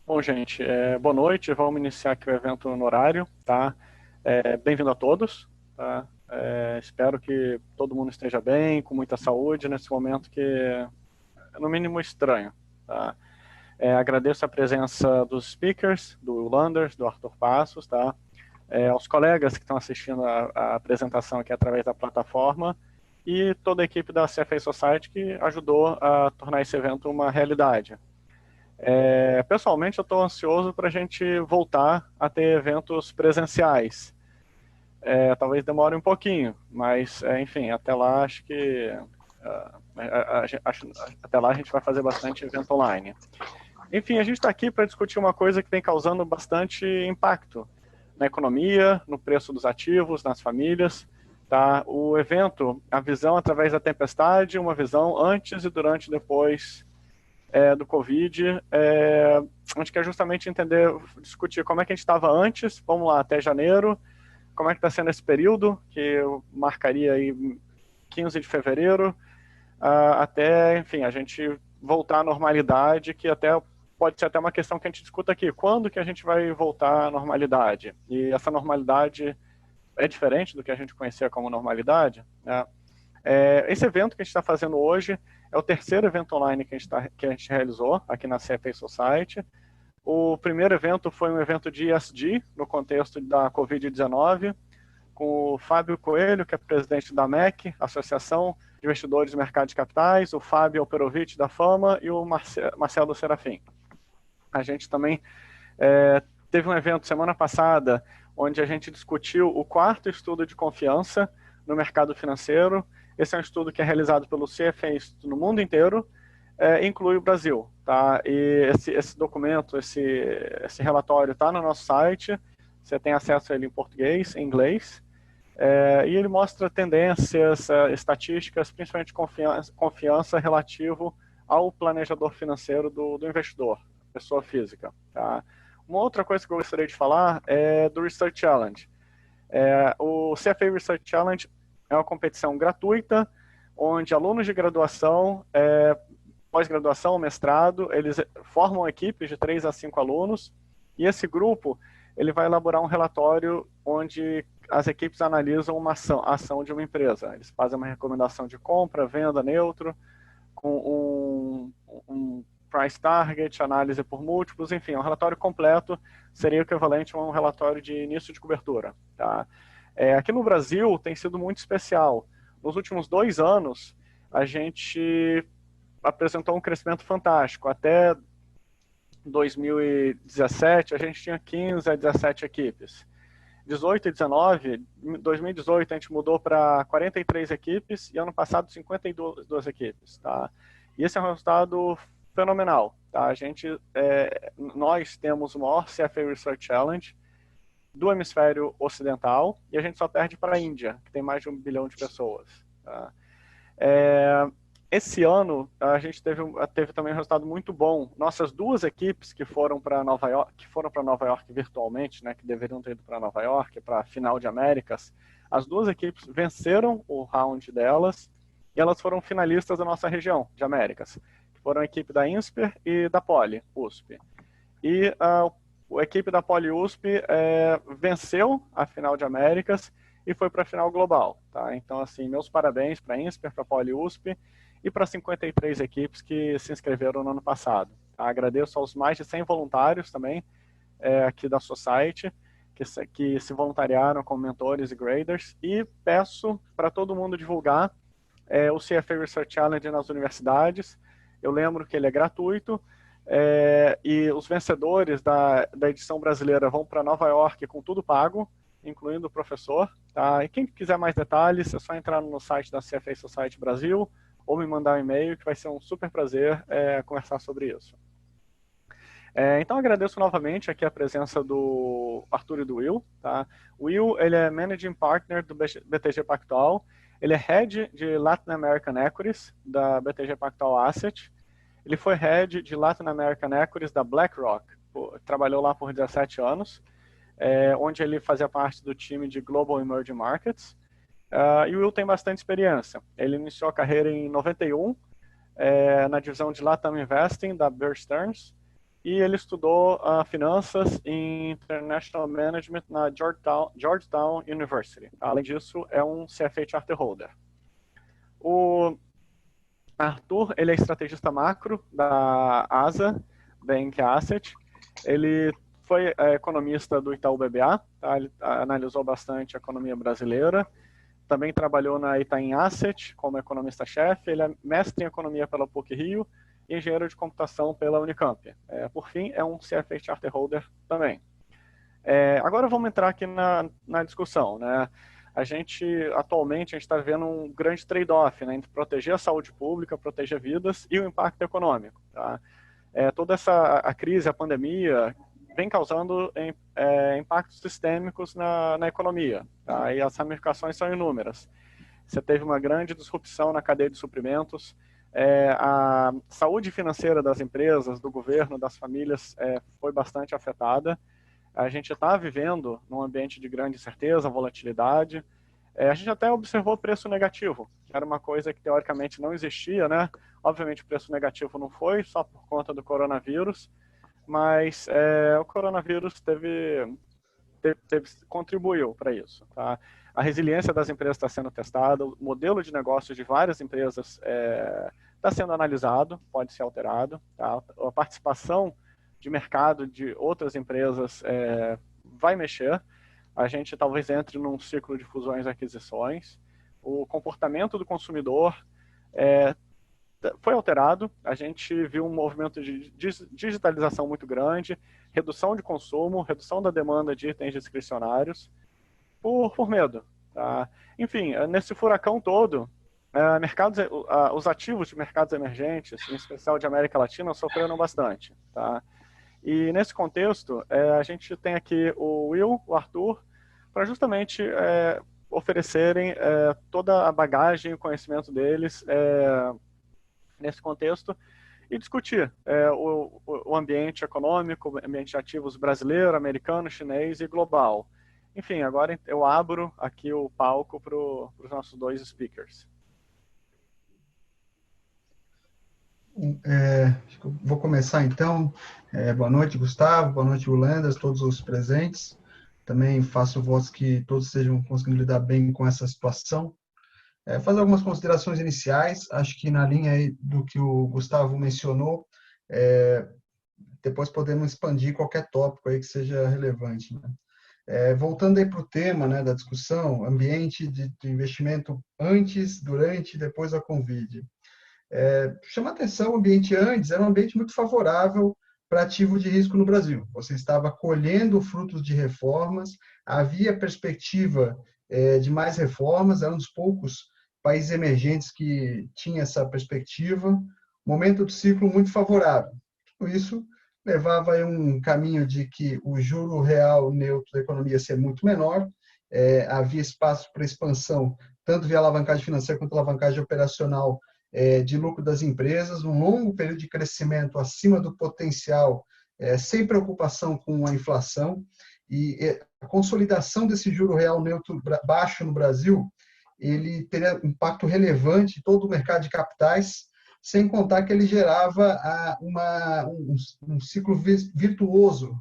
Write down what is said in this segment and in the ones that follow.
Bom, gente, boa noite. Vamos iniciar aqui o evento no horário, tá? Bem-vindo a todos, tá? Espero que todo mundo esteja bem, com muita saúde nesse momento que é, no mínimo, estranho, tá? Agradeço a presença dos speakers, do Will Landers, do Arthur Passos, tá? Aos colegas que estão assistindo a apresentação aqui através da plataforma e toda a equipe da CFA Society que ajudou a tornar esse evento uma realidade. Pessoalmente, eu estou ansioso para a gente voltar a ter eventos presenciais. Talvez demore um pouquinho, mas, enfim, até lá acho que até lá a gente vai fazer bastante evento online. Enfim, a gente está aqui para discutir uma coisa que vem causando bastante impacto na economia, no preço dos ativos, nas famílias. Tá? O evento, a visão através da tempestade, uma visão antes e durante e depois do Covid, a gente quer justamente entender, discutir como é que a gente estava antes, vamos lá, até janeiro, como é que está sendo esse período, que eu marcaria aí 15 de fevereiro, até, enfim, a gente voltar à normalidade, que até pode ser até uma questão que a gente discuta aqui, quando que a gente vai voltar à normalidade? E essa normalidade é diferente do que a gente conhecia como normalidade, né? Esse evento que a gente está fazendo hoje é o terceiro evento online que a gente realizou aqui na CFA Society. O primeiro evento foi um evento de ESG, no contexto da Covid-19, com o Fábio Coelho, que é presidente da MEC, Associação de Investidores do Mercado de Capitais, o Fábio Alperovitch, da Fama, e o Marcelo Serafim. A gente também teve um evento semana passada, onde a gente discutiu o quarto estudo de confiança no mercado financeiro. Esse é um estudo que é realizado pelo CFA no mundo inteiro, inclui o Brasil. Tá? E esse documento, esse relatório está no nosso site, você tem acesso a ele em português, em inglês, e ele mostra tendências, estatísticas, principalmente confiança relativo ao planejador financeiro do investidor, pessoa física. Tá? Uma outra coisa que eu gostaria de falar é do Research Challenge. O CFA Research Challenge é uma competição gratuita, onde alunos de graduação, pós-graduação, mestrado, eles formam equipes de 3 a 5 alunos, e esse grupo ele vai elaborar um relatório onde as equipes analisam a ação de uma empresa. Eles fazem uma recomendação de compra, venda, neutro, com um price target, análise por múltiplos, enfim, um relatório completo seria o equivalente a um relatório de início de cobertura. Tá? Aqui no Brasil tem sido muito especial. Nos últimos 2 anos, a gente apresentou um crescimento fantástico. Até 2017, a gente tinha 15 a 17 equipes. 18 e 19, 2018 a gente mudou para 43 equipes e ano passado 52 equipes, tá? E esse é um resultado fenomenal, tá? Nós temos o maior CFA Research Challenge do hemisfério ocidental e a gente só perde para a Índia, que tem mais de 1 bilhão de pessoas, tá? Esse ano a gente teve também um resultado muito bom. Nossas 2 equipes que foram para Nova York virtualmente, né, que deveriam ter ido para Nova York para a final de Américas, as 2 equipes venceram o round delas e elas foram finalistas da nossa região de Américas, que foram a equipe da INSPER e da Poli USP. E a equipe da Poli USP venceu a final de Américas e foi para a final global, tá? Então, assim, meus parabéns para a INSPER, para a Poli USP e para 53 equipes que se inscreveram no ano passado. Tá? Agradeço aos mais de 100 voluntários também aqui da Society, que se voluntariaram como mentores e graders, e peço para todo mundo divulgar o CFA Research Challenge nas universidades. Eu lembro que ele é gratuito, e os vencedores da edição brasileira vão para Nova York com tudo pago, incluindo o professor. Tá? E quem quiser mais detalhes, é só entrar no site da CFA Society Brasil, ou me mandar um e-mail, que vai ser um super prazer conversar sobre isso. Então, agradeço novamente aqui a presença do Arthur e do Will. Tá? O Will, ele é Managing Partner do BTG Pactual, ele é Head de Latin American Equities, da BTG Pactual Asset, ele foi Head de Latin American Equities da BlackRock, trabalhou lá por 17 anos, onde ele fazia parte do time de Global Emerging Markets. E o Will tem bastante experiência. Ele iniciou a carreira em 91, na divisão de Latam Investing, da Bear Stearns. e ele estudou finanças e International Management na Georgetown University. Além disso, é um CFA Charter Holder. O Arthur, ele é estrategista macro da ASA Bank Asset. Ele foi economista do Itaú BBA, tá? Ele analisou bastante a economia brasileira. Também trabalhou na Itaim Asset como economista-chefe. Ele é mestre em economia pela PUC-Rio e engenheiro de computação pela Unicamp. Por fim, é um CFA Charter Holder também. Agora vamos entrar aqui na discussão, né? Atualmente, a gente está vendo um grande trade-off, né, entre proteger a saúde pública, proteger vidas e o impacto econômico. Tá? Toda a crise, a pandemia, vem causando impactos sistêmicos na economia. Tá? E as ramificações são inúmeras. Você teve uma grande disrupção na cadeia de suprimentos, a saúde financeira das empresas, do governo, das famílias foi bastante afetada. A gente está vivendo num ambiente de grande incerteza, volatilidade. A gente até observou preço negativo, que era uma coisa que teoricamente não existia, né? Obviamente o preço negativo não foi só por conta do coronavírus, mas o coronavírus contribuiu para isso. Tá? A resiliência das empresas está sendo testada, o modelo de negócio de várias empresas está sendo analisado, pode ser alterado. Tá? A participação de mercado de outras empresas vai mexer. A gente talvez entre num ciclo de fusões e aquisições. O comportamento do consumidor foi alterado. A gente viu um movimento de digitalização muito grande, redução de consumo, redução da demanda de itens discricionários, por medo. Tá? Enfim, nesse furacão todo, os ativos de mercados emergentes, em especial de América Latina, sofreram bastante. Tá? E nesse contexto, a gente tem aqui o Will, o Arthur, para justamente oferecerem toda a bagagem e o conhecimento deles nesse contexto e discutir o ambiente econômico, o ambiente de ativos brasileiro, americano, chinês e global. Enfim, agora eu abro aqui o palco para os nossos dois speakers. Acho que eu vou começar então. Boa noite, Gustavo, boa noite, Ulandas, todos os presentes. Também faço votos que todos estejam conseguindo lidar bem com essa situação. Fazer algumas considerações iniciais, acho que na linha aí do que o Gustavo mencionou, depois podemos expandir qualquer tópico aí que seja relevante, né? Voltando aí para o tema, né, da discussão, ambiente de investimento antes, durante e depois da Covid. Chama atenção, o ambiente antes era um ambiente muito favorável para ativo de risco no Brasil. Você estava colhendo frutos de reformas, havia perspectiva de mais reformas, era um dos poucos países emergentes que tinha essa perspectiva, momento de ciclo muito favorável. Tudo isso levava a um caminho de que o juro real neutro da economia ia ser muito menor, havia espaço para expansão, tanto via alavancagem financeira quanto alavancagem operacional, de lucro das empresas, um longo período de crescimento acima do potencial, sem preocupação com a inflação, e a consolidação desse juro real neutro baixo no Brasil, ele teria um impacto relevante em todo o mercado de capitais, sem contar que ele gerava um ciclo virtuoso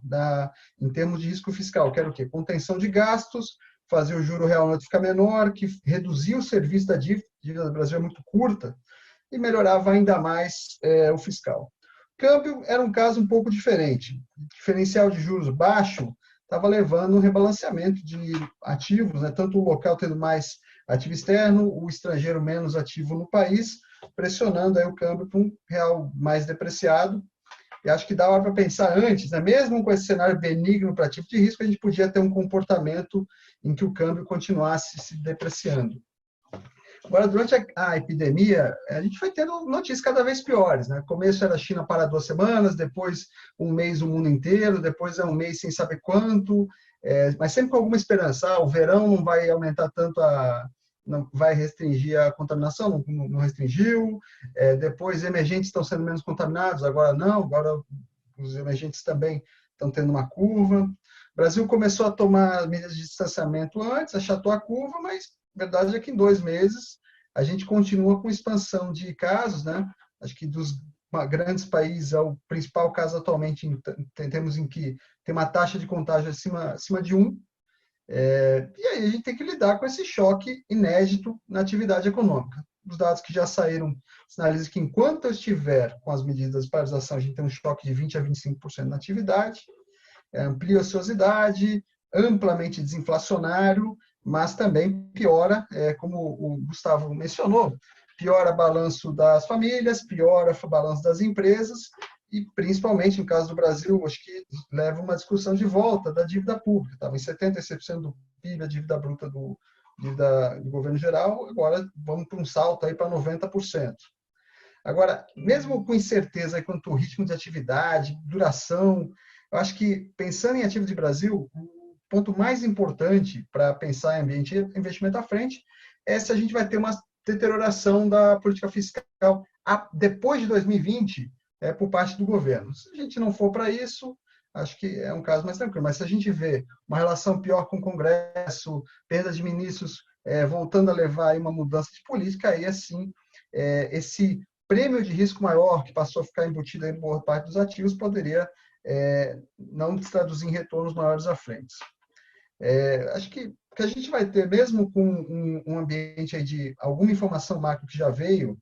em termos de risco fiscal, que era o quê? Contenção de gastos, fazer o juro real neutro ficar menor, que reduzia o serviço da dívida, a dívida do Brasil é muito curta, e melhorava ainda mais o fiscal. O câmbio era um caso um pouco diferente. O diferencial de juros baixo estava levando um rebalanceamento de ativos, né? Tanto o local tendo mais ativo externo, o estrangeiro menos ativo no país, pressionando aí o câmbio para um real mais depreciado. E acho que dá hora para pensar antes, né? Mesmo com esse cenário benigno para ativo de risco, a gente podia ter um comportamento em que o câmbio continuasse se depreciando. Agora, durante a epidemia, a gente foi tendo notícias cada vez piores, né? No começo era a China para 2 semanas, depois um mês o mundo inteiro, depois um mês sem saber quanto, mas sempre com alguma esperança. O verão não vai aumentar tanto, não vai restringir a contaminação, não restringiu. Depois, emergentes estão sendo menos contaminados, agora não, agora os emergentes também estão tendo uma curva. O Brasil começou a tomar medidas de distanciamento antes, achatou a curva, mas a verdade é que em 2 meses a gente continua com expansão de casos, né? Acho que dos grandes países, é o principal caso atualmente, temos em que tem uma taxa de contágio acima de 1, e aí a gente tem que lidar com esse choque inédito na atividade econômica. Os dados que já saíram sinalizam que enquanto eu estiver com as medidas de paralisação, a gente tem um choque de 20 a 25% na atividade, amplia a ociosidade, amplamente desinflacionário, mas também piora, como o Gustavo mencionou, piora o balanço das famílias, piora o balanço das empresas e, principalmente, no caso do Brasil, acho que leva uma discussão de volta da dívida pública. Estava em 76% do PIB, a dívida bruta do governo geral, agora vamos para um salto aí para 90%. Agora, mesmo com incerteza quanto ao ritmo de atividade, duração, eu acho que, pensando em ativo de Brasil, o ponto mais importante para pensar em ambiente e investimento à frente é se a gente vai ter uma deterioração da política fiscal depois de 2020 por parte do governo. Se a gente não for para isso, acho que é um caso mais tranquilo. Mas se a gente vê uma relação pior com o Congresso, perda de ministros voltando a levar aí uma mudança de política, aí assim, esse prêmio de risco maior que passou a ficar embutido em boa parte dos ativos poderia não se traduzir em retornos maiores à frente. Acho que a gente vai ter, mesmo com um ambiente aí de alguma informação macro que já veio,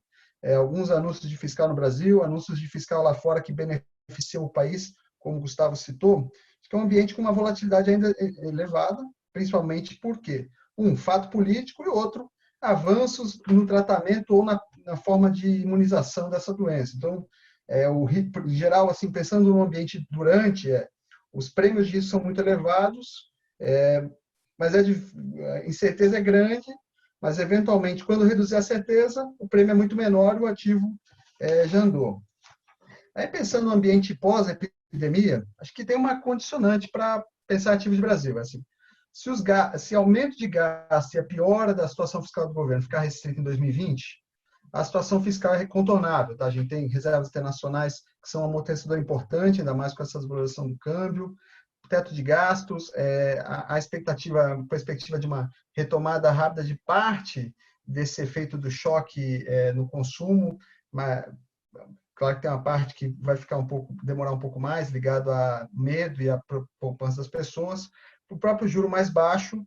alguns anúncios de fiscal no Brasil, anúncios de fiscal lá fora que beneficiam o país, como o Gustavo citou, acho que é um ambiente com uma volatilidade ainda elevada, principalmente porque, fato político e outro, avanços no tratamento ou na forma de imunização dessa doença. Então, em geral, assim, pensando no ambiente durante, os prêmios disso são muito elevados, mas a incerteza é grande, mas eventualmente, quando reduzir a certeza, o prêmio é muito menor e o ativo já andou. Aí, pensando no ambiente pós-epidemia, acho que tem uma condicionante para pensar ativos de Brasil. Assim, se aumento de gasto e a piora da situação fiscal do governo ficar restrita em 2020, a situação fiscal é contornável. Tá? A gente tem reservas internacionais que são um amortecedor importante, ainda mais com essa desvalorização do câmbio, teto de gastos, a perspectiva de uma retomada rápida de parte desse efeito do choque no consumo, mas, claro que tem uma parte que vai demorar um pouco mais, ligado a medo e a poupança das pessoas. O próprio juro mais baixo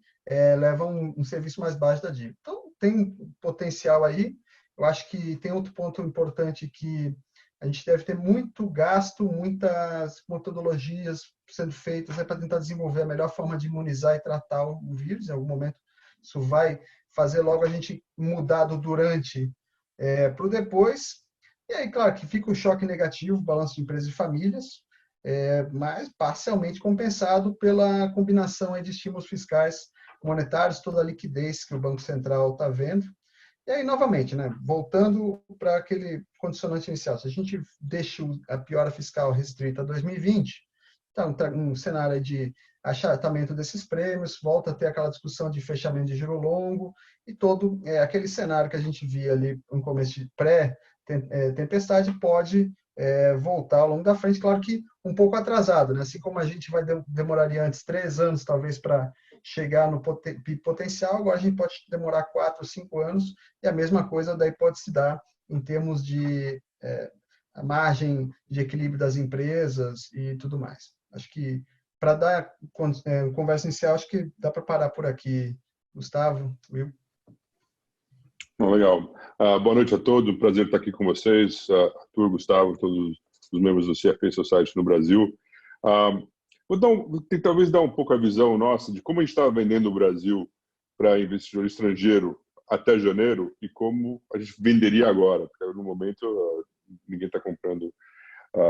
leva um serviço mais baixo da dívida. Então, tem potencial aí. Eu acho que tem outro ponto importante que a gente deve ter muito gasto, muitas metodologias sendo feitas para tentar desenvolver a melhor forma de imunizar e tratar o vírus. Em algum momento, isso vai fazer logo a gente mudar do durante para o depois. E aí, claro, que fica o choque negativo, balanço de empresas e famílias, mas parcialmente compensado pela combinação aí de estímulos fiscais monetários, toda a liquidez que o Banco Central está vendo. E aí, novamente, né, voltando para aquele condicionante inicial, se a gente deixa a piora fiscal restrita a 2020, então um cenário de achatamento desses prêmios, volta a ter aquela discussão de fechamento de giro longo e todo aquele cenário que a gente via ali no começo de pré-tempestade pode voltar ao longo da frente, claro que um pouco atrasado, né? Assim como a gente demoraria antes 3 anos, talvez, para chegar no pico potencial, agora a gente pode demorar 4 ou 5 anos, e a mesma coisa daí pode se dar em termos de a margem de equilíbrio das empresas e tudo mais. Acho que, para dar conversa inicial, acho que dá para parar por aqui. Gustavo, Will? Bom, legal. Boa noite a todos, prazer estar aqui com vocês, Arthur, Gustavo, todos os membros do CFA Society no Brasil. Vou talvez dar um pouco a visão nossa de como a gente estava vendendo o Brasil para investidor estrangeiro até janeiro e como a gente venderia agora, porque no momento ninguém está comprando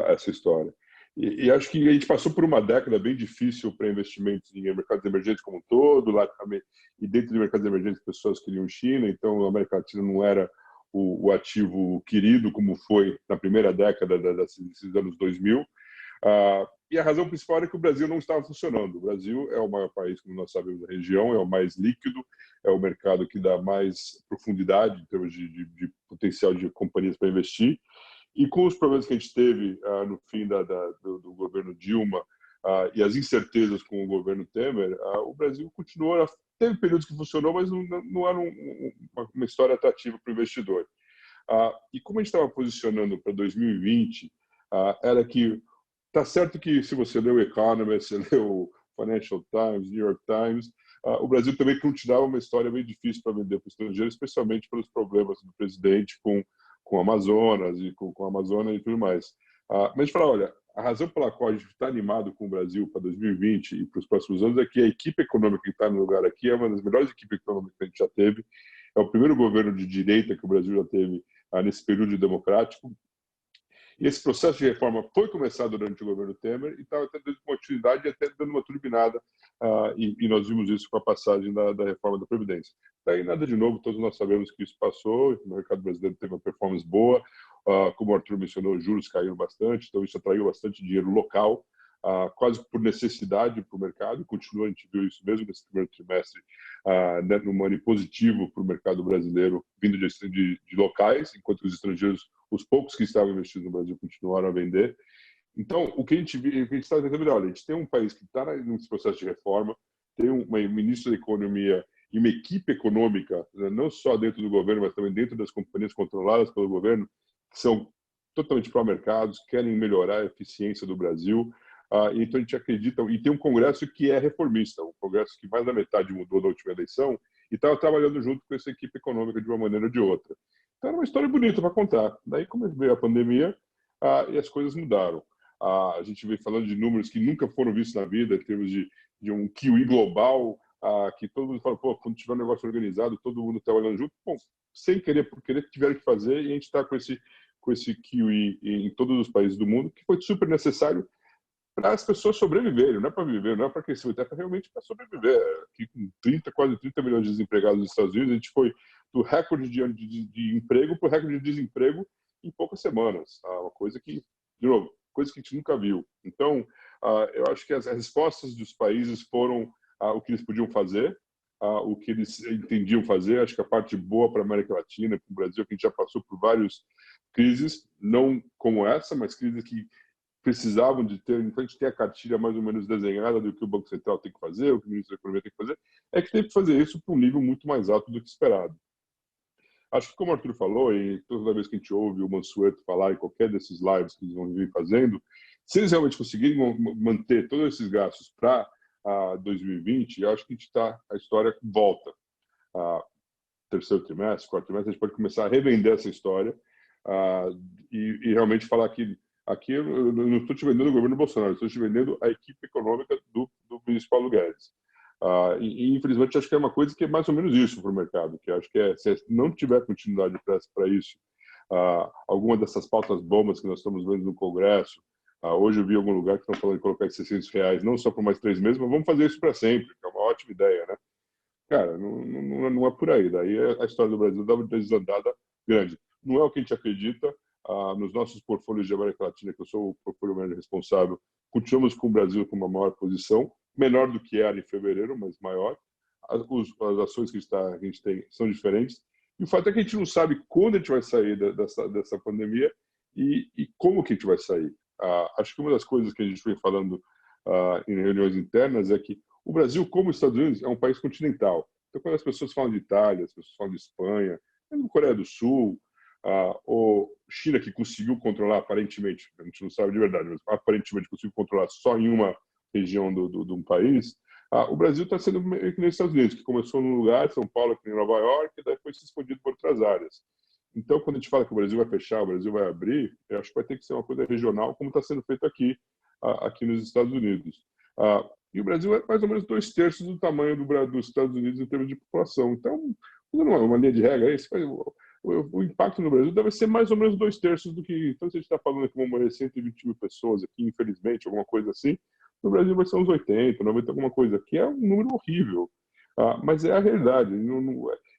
essa história. E acho que a gente passou por uma década bem difícil para investimentos em mercados emergentes como um todo, lá também, e dentro de mercados emergentes pessoas queriam China, então a América Latina não era o ativo querido como foi na primeira década desses anos 2000. E a razão principal é que o Brasil não estava funcionando. O Brasil é o maior país, como nós sabemos, da região, é o mais líquido, é o mercado que dá mais profundidade em termos de potencial de companhias para investir. E com os problemas que a gente teve no fim do governo Dilma e as incertezas com o governo Temer, o Brasil continuou, teve períodos que funcionou, mas não era uma história atrativa para o investidor. E como a gente estava posicionando para 2020, era que tá certo que se você leu o Economist, você leu o Financial Times, New York Times, o Brasil também continuava uma história bem difícil para vender para o estrangeiro, especialmente pelos problemas do presidente com Amazonas e com a Amazônia e tudo mais. Mas a gente fala, olha, a razão pela qual a gente está animado com o Brasil para 2020 e para os próximos anos é que a equipe econômica que está no lugar aqui é uma das melhores equipes econômicas que a gente já teve. É o primeiro governo de direita que o Brasil já teve nesse período democrático. E esse processo de reforma foi começado durante o governo Temer e estava tendo uma atividade e até dando uma turbinada, e nós vimos isso com a passagem da reforma da Previdência. Daí nada de novo, todos nós sabemos que isso passou, o mercado brasileiro teve uma performance boa, como o Arthur mencionou, os juros caíram bastante, então isso atraiu bastante dinheiro local, quase por necessidade para o mercado, e continua, a gente viu isso mesmo nesse primeiro trimestre, net new money positivo para o mercado brasileiro, vindo de locais, enquanto os estrangeiros, os poucos que estavam investidos no Brasil, continuaram a vender. Então, o que a gente está tentando ver, olha, a gente tem um país que está nesse processo de reforma, tem um ministro da Economia e uma equipe econômica, né, não só dentro do governo, mas também dentro das companhias controladas pelo governo, que são totalmente pró-mercados, querem melhorar a eficiência do Brasil. Então a gente acredita, e tem um Congresso que é reformista, um Congresso que mais da metade mudou na última eleição e estava trabalhando junto com essa equipe econômica de uma maneira ou de outra. Então era uma história bonita para contar. Daí, como veio a pandemia, e as coisas mudaram. A gente veio falando de números que nunca foram vistos na vida, em termos de um QE global, que todo mundo fala, pô, quando tiver um negócio organizado, todo mundo trabalhando junto. Bom, sem querer, por querer, tiveram que fazer, e a gente está com esse QE em todos os países do mundo, que foi super necessário para as pessoas sobreviverem, não é para viver, não é para crescer, é realmente para sobreviver. Aqui com quase 30 milhões de desempregados nos Estados Unidos, a gente foi do recorde de emprego para o recorde de desemprego em poucas semanas. Uma coisa que, de novo, coisa que a gente nunca viu. Então, eu acho que as respostas dos países foram o que eles podiam fazer, o que eles entendiam fazer. Acho que a parte boa para a América Latina, para o Brasil, que a gente já passou por várias crises, não como essa, mas crises que precisavam de ter, então a gente tem a cartilha mais ou menos desenhada do que o Banco Central tem que fazer, o que o Ministro da Economia tem que fazer, é que tem que fazer isso para um nível muito mais alto do que esperado. Acho que, como o Arthur falou, e toda vez que a gente ouve o Mansueto falar em qualquer desses lives que eles vão vir fazendo, se eles realmente conseguirem manter todos esses gastos para 2020, eu acho que a história volta. Terceiro trimestre, quarto trimestre, a gente pode começar a revender essa história e realmente falar que aqui eu não estou te vendendo o governo Bolsonaro, estou te vendendo a equipe econômica do ministro Paulo Guedes. Infelizmente, acho que é uma coisa que é mais ou menos isso para o mercado, que acho que se não tiver continuidade para isso, alguma dessas pautas bombas que nós estamos vendo no Congresso, hoje eu vi em algum lugar que estão falando de colocar esses R$600, não só por mais 3 meses, mas vamos fazer isso para sempre, que é uma ótima ideia, né? Cara, não é por aí. Daí a história do Brasil dá uma desandada grande. Não é o que a gente acredita. Nos nossos portfólios de América Latina, que eu sou o portfólio manager responsável, continuamos com o Brasil com uma maior posição, menor do que era em fevereiro, mas maior. As ações que a gente tem são diferentes. E o fato é que a gente não sabe quando a gente vai sair dessa pandemia e como que a gente vai sair. Acho que uma das coisas que a gente vem falando em reuniões internas é que o Brasil, como os Estados Unidos, é um país continental. Então, quando as pessoas falam de Itália, as pessoas falam de Espanha, mesmo Coreia do Sul, ou China, que conseguiu controlar aparentemente, a gente não sabe de verdade, mas aparentemente conseguiu controlar só em uma região de um país, o Brasil está sendo meio que nos Estados Unidos, que começou num lugar, São Paulo, aqui em Nova York, e daí foi se expandindo por outras áreas. Então, quando a gente fala que o Brasil vai fechar, o Brasil vai abrir, eu acho que vai ter que ser uma coisa regional, como está sendo feito aqui nos Estados Unidos. E o Brasil é mais ou menos 2/3 do tamanho dos Estados Unidos em termos de população. Então, uma linha de regra, o impacto no Brasil deve ser mais ou menos 2/3 do que... Então, se a gente está falando que vão morrer 120 mil pessoas aqui, infelizmente, alguma coisa assim, no Brasil vai ser uns 80, 90, alguma coisa, que é um número horrível. Mas é a realidade.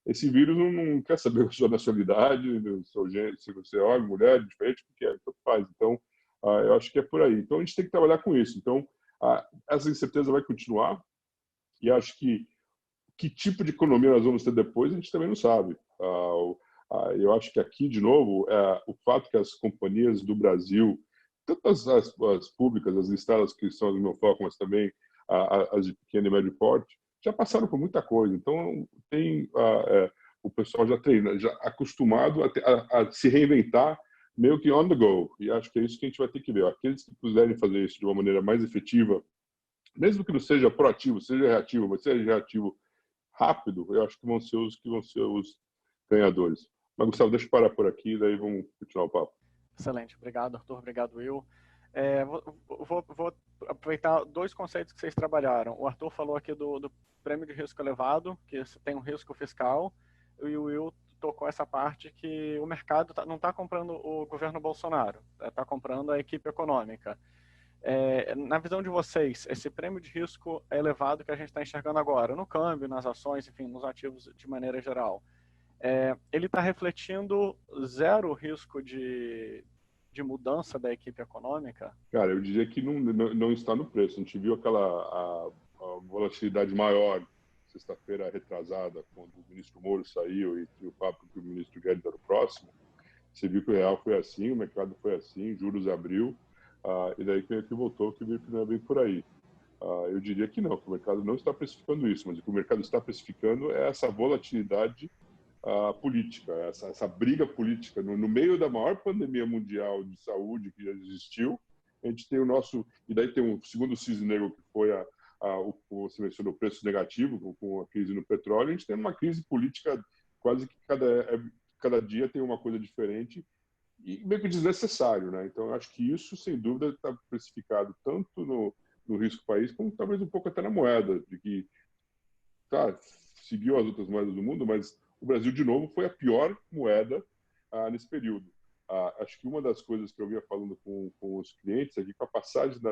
Esse vírus não quer saber a sua nacionalidade, seu gênero, se você é homem, mulher, diferente, o que é, tanto faz. Então, eu acho que é por aí. Então, a gente tem que trabalhar com isso. Então, essa incerteza vai continuar e acho que tipo de economia nós vamos ter depois, a gente também não sabe. Eu acho que aqui, de novo, o fato que as companhias do Brasil, tanto as públicas, as listadas que são do meu foco, mas também as de pequeno e médio porte, já passaram por muita coisa. Então, tem o pessoal já treina, já acostumado a se reinventar meio que on the go. E acho que é isso que a gente vai ter que ver. Aqueles que puderem fazer isso de uma maneira mais efetiva, mesmo que não seja proativo, seja reativo, mas seja reativo rápido, eu acho que vão ser os ganhadores. Mas, Gustavo, deixa eu parar por aqui, daí vamos continuar o papo. Excelente. Obrigado, Arthur. Obrigado, Will. Vou aproveitar dois conceitos que vocês trabalharam. O Arthur falou aqui do prêmio de risco elevado, que tem um risco fiscal, e o Will tocou essa parte que o mercado não está comprando o governo Bolsonaro, está comprando a equipe econômica. Na visão de vocês, esse prêmio de risco elevado que a gente está enxergando agora, no câmbio, nas ações, enfim, nos ativos de maneira geral, ele está refletindo zero risco de mudança da equipe econômica? Cara, eu diria que não está no preço. A gente viu a volatilidade maior sexta-feira retrasada, quando o ministro Moro saiu e o papo que o ministro Guedes era o próximo. Você viu que o real foi assim, o mercado foi assim, juros abriu, e daí que voltou, que viu que não é bem por aí. Eu diria que não, que o mercado não está precificando isso, mas o que o mercado está precificando é essa volatilidade política, essa briga política. No meio da maior pandemia mundial de saúde que já existiu, a gente tem o nosso... E daí tem o segundo cisne negro, que foi você mencionou, o preço negativo, com a crise no petróleo. A gente tem uma crise política quase que cada dia tem uma coisa diferente e meio que desnecessário, né? Então, eu acho que isso, sem dúvida, está precificado tanto no risco país, como talvez um pouco até na moeda, de que seguiu as outras moedas do mundo, mas o Brasil, de novo, foi a pior moeda nesse período. Acho que uma das coisas que eu vinha falando com os clientes é que com a passagem da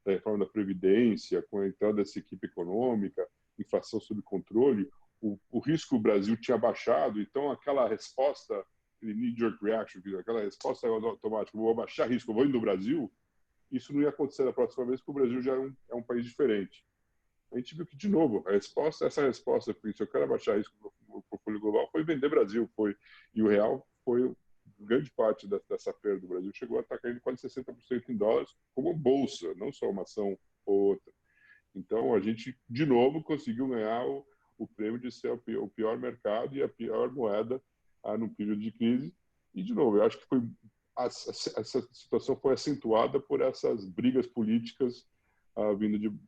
reforma da Previdência, com a entrada dessa equipe econômica, inflação sob controle, o risco o Brasil tinha baixado, então aquela resposta, aquele knee-jerk reaction, aquela resposta automática, vou abaixar risco, eu vou indo do Brasil, isso não ia acontecer da próxima vez, porque o Brasil já é um país diferente. A gente viu que, de novo, essa resposta, porque se eu quero abaixar risco no portfólio global, foi vender Brasil, e o real foi grande parte dessa perda do Brasil, chegou a estar caindo quase 60% em dólares, como bolsa, não só uma ação ou outra. Então, a gente, de novo, conseguiu ganhar o prêmio de ser o pior mercado e a pior moeda num período de crise. E, de novo, eu acho que essa situação foi acentuada por essas brigas políticas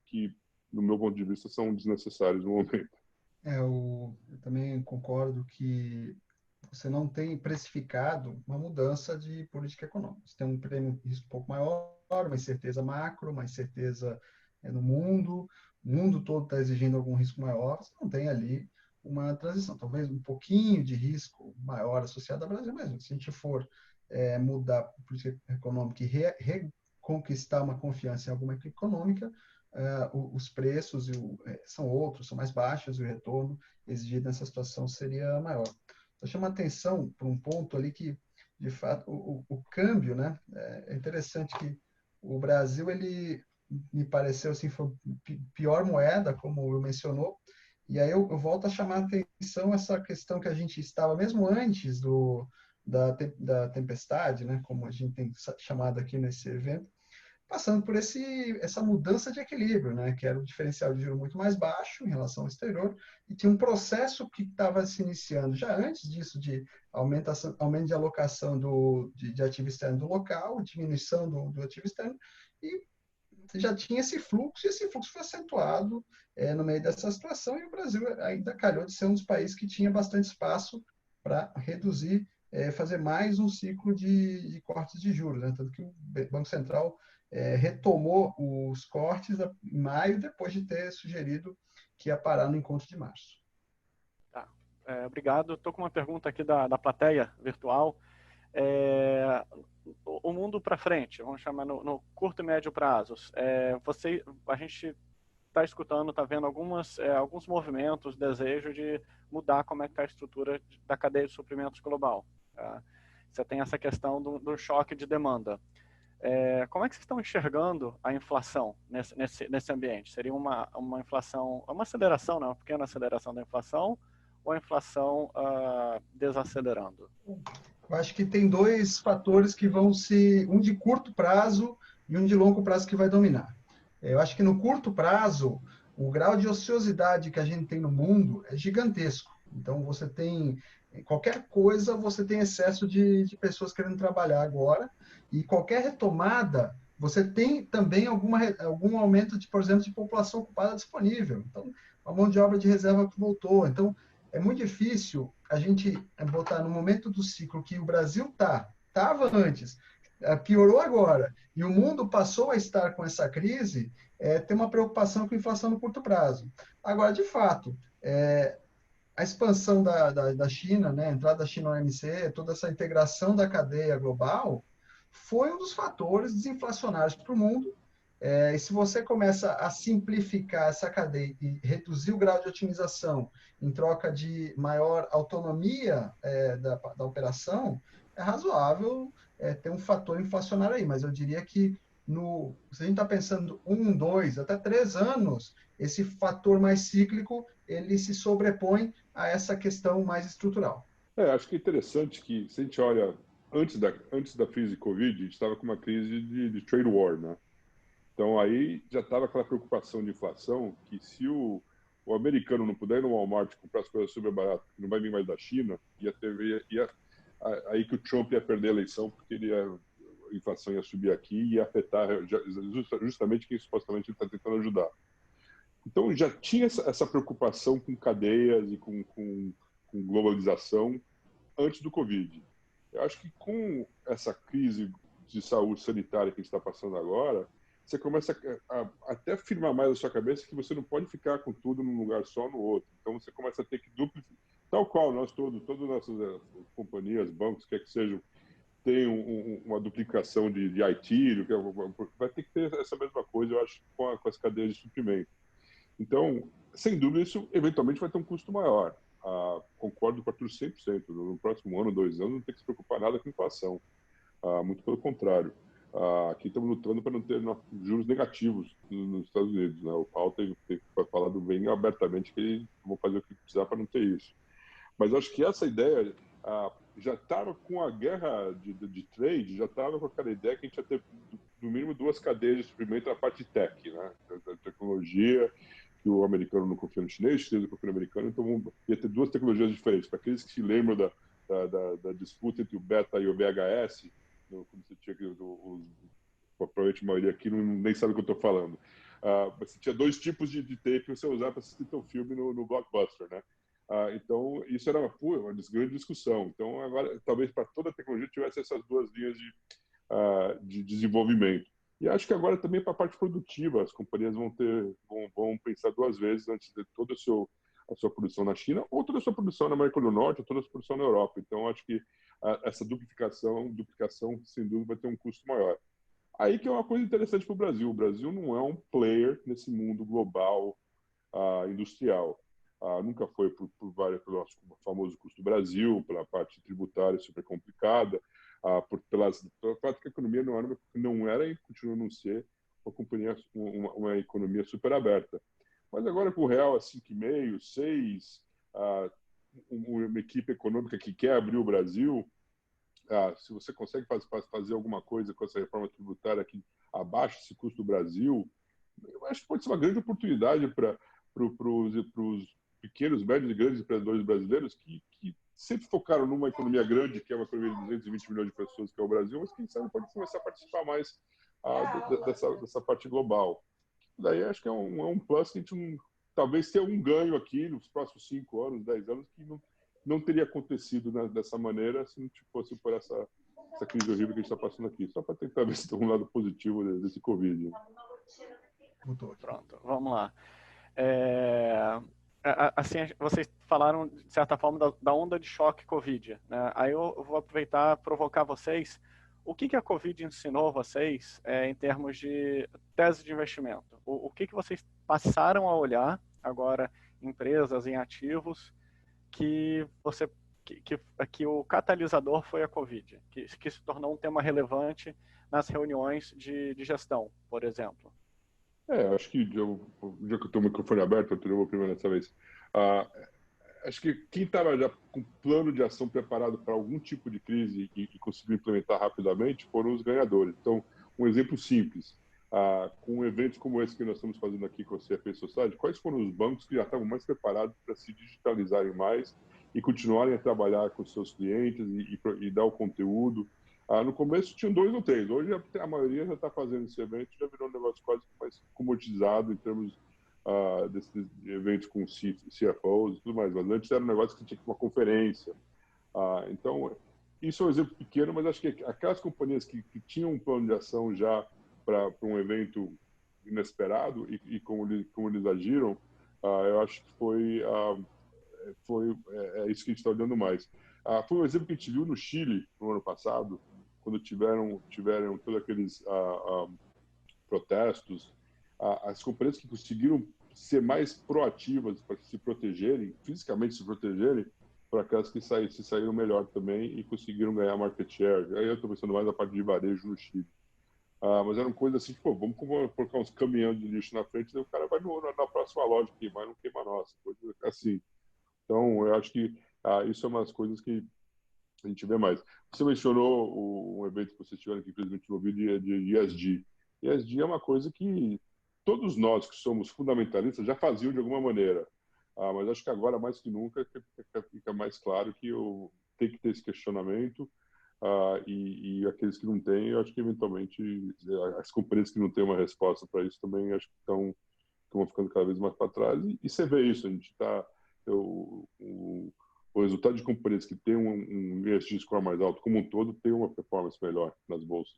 que, no meu ponto de vista, são desnecessárias no momento. Eu também concordo que você não tem precificado uma mudança de política econômica. Você tem um prêmio de risco um pouco maior, uma incerteza macro, uma incerteza no mundo, o mundo todo está exigindo algum risco maior, você não tem ali uma transição. Talvez um pouquinho de risco maior associado ao Brasil, mas se a gente for mudar a política econômica e reconquistar uma confiança em alguma econômica, os preços são outros, são mais baixos, e o retorno exigido nessa situação seria maior. Eu chamo a atenção para um ponto ali que, de fato, o câmbio, né? É interessante que o Brasil, ele me pareceu assim, foi a pior moeda, como eu mencionou, e aí eu volto a chamar a atenção essa questão que a gente estava, mesmo antes da tempestade, né? Como a gente tem chamado aqui nesse evento, passando por essa mudança de equilíbrio, né? Que era um diferencial de juros muito mais baixo em relação ao exterior, e tinha um processo que estava se iniciando já antes disso, de aumento de alocação de ativo externo do local, diminuição do ativo externo, e já tinha esse fluxo, e esse fluxo foi acentuado no meio dessa situação, e o Brasil ainda calhou de ser um dos países que tinha bastante espaço para reduzir, fazer mais um ciclo de cortes de juros, né? Tanto que o Banco Central retomou os cortes em maio, depois de ter sugerido que ia parar no encontro de março. Tá. Obrigado. Estou com uma pergunta aqui da plateia virtual. O mundo para frente, vamos chamar no curto e médio prazos. A gente está escutando, está vendo alguns movimentos, desejo de mudar como é que está a estrutura da cadeia de suprimentos global. Tá? Você tem essa questão do choque de demanda. Como é que vocês estão enxergando a inflação nesse ambiente? Seria uma inflação, uma aceleração, né? Uma pequena aceleração da inflação, ou a inflação desacelerando? Eu acho que tem dois fatores que vão um de curto prazo e um de longo prazo que vai dominar. Eu acho que no curto prazo, o grau de ociosidade que a gente tem no mundo é gigantesco. Então, você tem qualquer coisa, você tem excesso de pessoas querendo trabalhar agora, e qualquer retomada, você tem também algum aumento, por exemplo, de população ocupada disponível. Então, a mão de obra de reserva que voltou. Então, é muito difícil a gente botar no momento do ciclo que o Brasil estava antes, piorou agora, e o mundo passou a estar com essa crise, ter uma preocupação com a inflação no curto prazo. Agora, de fato, a expansão da China, né, a entrada da China no OMC, toda essa integração da cadeia global, foi um dos fatores desinflacionários para o mundo. E se você começa a simplificar essa cadeia e reduzir o grau de otimização em troca de maior autonomia da operação, é razoável ter um fator inflacionário aí. Mas eu diria que se a gente está pensando 1, 2, até 3 anos, esse fator mais cíclico ele se sobrepõe a essa questão mais estrutural. Acho que é interessante que, se a gente olha, antes da crise Covid, a gente estava com uma crise de trade war, né? Então, aí já estava aquela preocupação de inflação, que se o americano não puder ir no Walmart comprar as coisas super baratas, que não vai vir mais da China, aí que o Trump ia perder a eleição, porque a inflação ia subir aqui e ia afetar justamente quem supostamente ele está tentando ajudar. Então, já tinha essa preocupação com cadeias e com globalização antes do Covid. Eu acho que com essa crise de saúde sanitária que a gente está passando agora, você começa a até firmar mais a sua cabeça que você não pode ficar com tudo num lugar só no outro. Então, você começa a ter que duplicar, tal qual nós todas as nossas companhias, bancos, quer que sejam, tem uma duplicação de IT, vai ter que ter essa mesma coisa, eu acho, com as cadeias de suprimento. Então, sem dúvida, isso eventualmente vai ter um custo maior. Concordo com o Arthur 100%. No próximo ano, 2 anos, não tem que se preocupar nada com inflação. Muito pelo contrário. Aqui estamos lutando para não ter juros negativos nos Estados Unidos. Né? O Paulo tem falado bem abertamente que eles vão fazer o que precisar para não ter isso. Mas acho que essa ideia já estava com a guerra de trade, já estava com aquela ideia que a gente ia ter, no mínimo, 2 cadeias de suprimento na parte de tech, né? Da tecnologia, que o americano não confia no chinês, o chinês não confia no americano, então ia ter 2 tecnologias diferentes. Para aqueles que se lembram da disputa entre o beta e o VHS, quando você tinha provavelmente a maioria aqui nem sabe o que eu estou falando. Você tinha 2 tipos de tape que você usava para assistir teu filme no Blockbuster, né? Então, isso era uma grande discussão. Então, agora, talvez para toda a tecnologia tivesse essas 2 linhas de desenvolvimento. E acho que agora também para a parte produtiva, as companhias vão pensar 2 vezes antes de toda a sua produção na China, ou toda a sua produção na América do Norte, ou toda a sua produção na Europa. Então, acho que essa duplicação, sem dúvida, vai ter um custo maior. Aí que é uma coisa interessante para o Brasil. O Brasil não é um player nesse mundo global industrial. Nunca foi pelo nosso famoso custo Brasil, pela parte tributária super complicada, pela fato que a economia não era e continua não ser uma economia super aberta. Mas agora com o real a 5,5, 6, uma equipe econômica que quer abrir o Brasil, se você consegue fazer alguma coisa com essa reforma tributária que abaixa esse custo do Brasil, eu acho que pode ser uma grande oportunidade para os pequenos, médios e grandes empreendedores brasileiros que sempre focaram numa economia grande, que é uma economia de 220 milhões de pessoas, que é o Brasil, mas quem sabe pode começar a participar mais dessa parte global. Daí acho que é um plus que a gente talvez tenha um ganho aqui nos próximos 5 anos, 10 anos, que não teria acontecido dessa maneira se não fosse por essa crise horrível que a gente está passando aqui. Só para tentar ver se tem um lado positivo desse Covid. Pronto, vamos lá. Assim, vocês falaram, de certa forma, da onda de choque Covid, né? Aí eu vou aproveitar e provocar vocês. O que a Covid ensinou vocês em termos de tese de investimento? O que vocês passaram a olhar agora em empresas, em ativos, que o catalisador foi a Covid, que se tornou um tema relevante nas reuniões de gestão, por exemplo? Acho que, já que eu tenho o microfone aberto, eu vou primeiro dessa vez. Acho que quem estava já com plano de ação preparado para algum tipo de crise e conseguiu implementar rapidamente foram os ganhadores. Então, um exemplo simples. com eventos como esse que nós estamos fazendo aqui com a CFA Society, quais foram os bancos que já estavam mais preparados para se digitalizarem mais e continuarem a trabalhar com seus clientes e dar o conteúdo? No começo tinham 2 ou 3, hoje a maioria já está fazendo esse evento, já virou um negócio quase mais comoditizado em termos desses eventos com CFOs e tudo mais, mas antes era um negócio que tinha que ter uma conferência. Então, isso é um exemplo pequeno, mas acho que aquelas companhias que tinham um plano de ação já para um evento inesperado e como eles agiram, eu acho que é isso que a gente está olhando mais. Foi um exemplo que a gente viu no Chile no ano passado, quando tiveram todos aqueles protestos, as companhias que conseguiram ser mais proativas para se protegerem, fisicamente se protegerem, para aquelas que se saíram melhor também e conseguiram ganhar market share. Aí eu estou pensando mais na parte de varejo no Chile. Mas era uma coisa assim, pô, vamos colocar uns caminhões de lixo na frente, e o cara vai na próxima loja aqui, mas não queima a nossa, coisa assim. Então, eu acho que isso é uma das coisas que a gente vê mais. Você mencionou um evento que vocês tiveram aqui, infelizmente, no vídeo de ESG. ESG é uma coisa que todos nós que somos fundamentalistas já faziam de alguma maneira. Mas acho que agora, mais que nunca, fica mais claro que tem que ter esse questionamento. E aqueles que não têm, eu acho que eventualmente as companhias que não têm uma resposta para isso também acho que estão ficando cada vez mais para trás. E você vê isso, a gente está... O resultado de companhias que têm um ESG score mais alto como um todo tem uma performance melhor nas bolsas.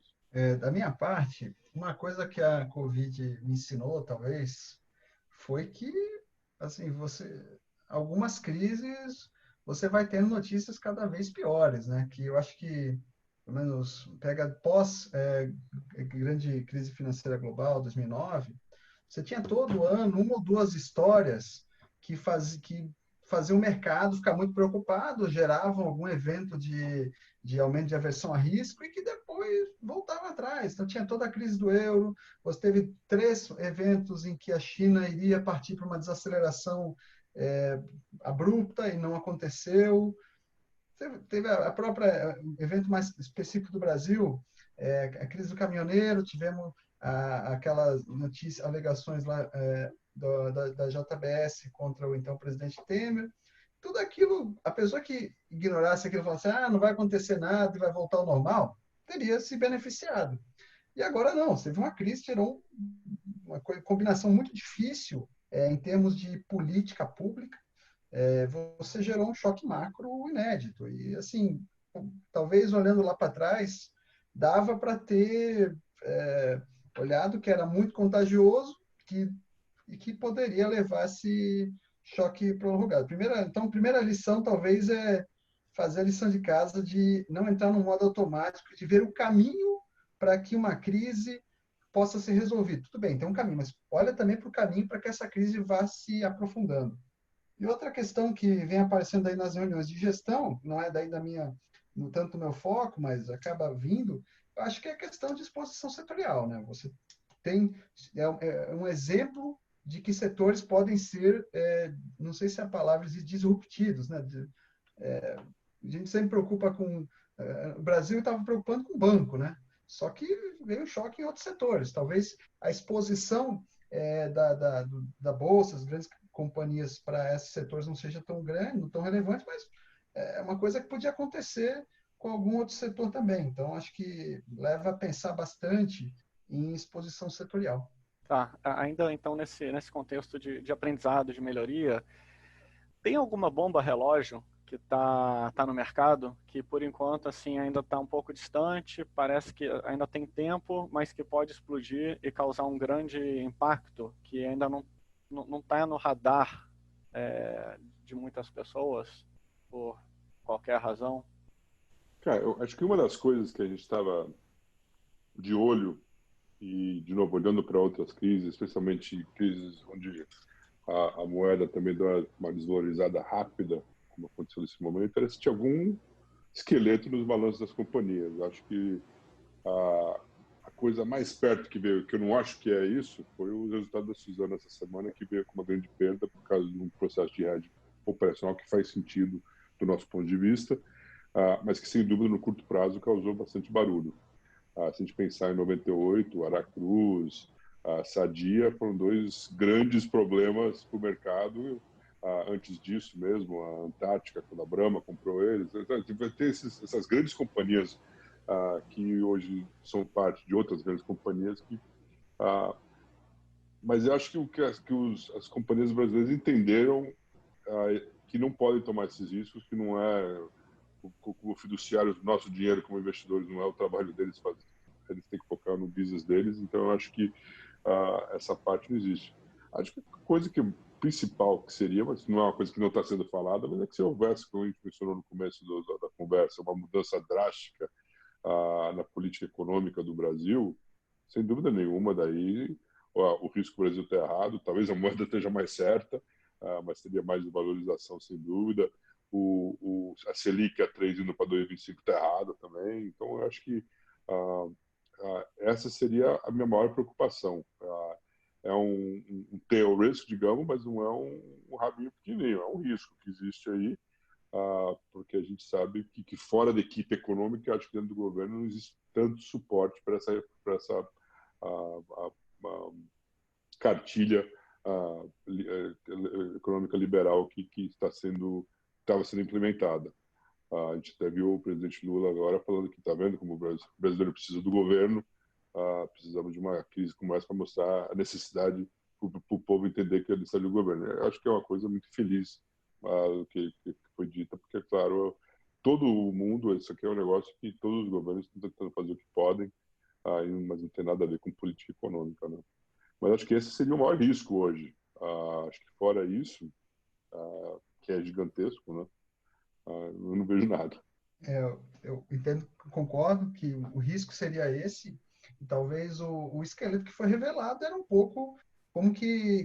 Da minha parte, uma coisa que a Covid me ensinou, talvez, foi que, assim, algumas crises, você vai tendo notícias cada vez piores, né? Que eu acho que, pelo menos, pega grande crise financeira global, 2009, você tinha todo ano 1 ou 2 histórias que faziam o mercado ficar muito preocupado, geravam algum evento de aumento de aversão a risco e que depois voltava atrás. Então, tinha toda a crise do euro, você teve 3 eventos em que a China iria partir para uma desaceleração abrupta e não aconteceu. Teve a própria evento mais específico do Brasil, a crise do caminhoneiro, tivemos aquelas notícias, alegações lá da JBS contra o então presidente Temer. Tudo aquilo, a pessoa que ignorasse aquilo e falasse, não vai acontecer nada e vai voltar ao normal, teria se beneficiado. E agora não, você viu uma crise, gerou uma combinação muito difícil em termos de política pública, você gerou um choque macro inédito. E, assim, talvez olhando lá para trás, dava para ter olhado que era muito contagioso e que poderia levar esse choque prorrogado. Então, a primeira lição talvez é fazer a lição de casa de não entrar no modo automático, de ver o caminho para que uma crise possa ser resolvida. Tudo bem, tem um caminho, mas olha também para o caminho para que essa crise vá se aprofundando. E outra questão que vem aparecendo aí nas reuniões de gestão, não é daí no tanto do meu foco, mas acaba vindo, eu acho que é a questão de exposição setorial, né? Você tem um exemplo de que setores podem ser, não sei se a palavra é disruptidos, né? A gente sempre preocupa com... o Brasil estava preocupando com o banco, né? Só que veio um choque em outros setores. Talvez a exposição da Bolsa, as grandes companhias para esses setores não seja tão grande, não tão relevante, mas é uma coisa que podia acontecer com algum outro setor também. Então, acho que leva a pensar bastante em exposição setorial. Tá, ainda então nesse contexto de aprendizado, de melhoria, tem alguma bomba relógio que tá no mercado que por enquanto assim ainda está um pouco distante, parece que ainda tem tempo, mas que pode explodir e causar um grande impacto que ainda não está no radar de muitas pessoas por qualquer razão? Cara, eu acho que uma das coisas que a gente estava de olho e, de novo, olhando para outras crises, especialmente crises onde a moeda também dá uma desvalorizada rápida, como aconteceu nesse momento, era se tinha algum esqueleto nos balanços das companhias. Acho que a coisa mais perto que veio, que eu não acho que é isso, foi o resultado da Suzano essa semana, que veio com uma grande perda por causa de um processo de hedge operacional que faz sentido do nosso ponto de vista, mas que, sem dúvida, no curto prazo causou bastante barulho. Se a gente pensar em 98, Aracruz, a Sadia foram dois grandes problemas para o mercado. Antes disso mesmo, a Antártica, quando a Brahma comprou eles, vai ter essas grandes companhias que hoje são parte de outras grandes companhias mas eu acho que as companhias brasileiras entenderam que não podem tomar esses riscos, que não é como fiduciários, nosso dinheiro como investidores não é o trabalho deles fazer. Eles têm que focar no business deles, então eu acho que essa parte não existe. Acho que a coisa principal que seria, mas não é uma coisa que não está sendo falada, mas é que se houvesse, como a gente mencionou no começo da conversa, uma mudança drástica na política econômica do Brasil, sem dúvida nenhuma, daí o risco do Brasil está errado, talvez a moeda esteja mais certa, mas teria mais desvalorização, sem dúvida. A Selic a 3 indo para 2,25 está errado também. Então, eu acho que essa seria a minha maior preocupação. É um tail risk, digamos, mas não é um rabinho pequenininho, é um risco que existe aí, porque a gente sabe que fora da equipe econômica, acho que dentro do governo não existe tanto suporte para essa cartilha econômica liberal que estava sendo implementada. A gente até viu o presidente Lula agora falando que está vendo como o brasileiro precisa do governo, precisamos de uma crise como essa para mostrar a necessidade para o povo entender que é necessário do governo. Eu acho que é uma coisa muito feliz que foi dita, porque, é claro, todo o mundo, isso aqui é um negócio que todos os governos estão tentando fazer o que podem, mas não tem nada a ver com política econômica, né? Mas acho que esse seria o maior risco hoje. Acho que fora isso, que é gigantesco, né? Eu não vejo nada. Eu entendo, concordo que o risco seria esse, e talvez o esqueleto que foi revelado era um pouco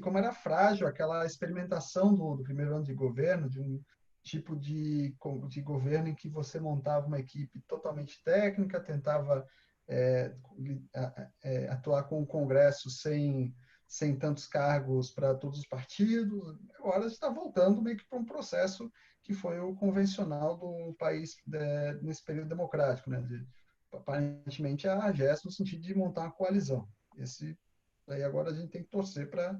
como era frágil aquela experimentação do primeiro ano de governo, de um tipo de governo em que você montava uma equipe totalmente técnica, tentava atuar com o Congresso sem tantos cargos para todos os partidos. Agora está voltando meio que para um processo que foi o convencional do país nesse período democrático, né? Aparentemente há gestos no sentido de montar uma coalizão. Aí agora a gente tem que torcer para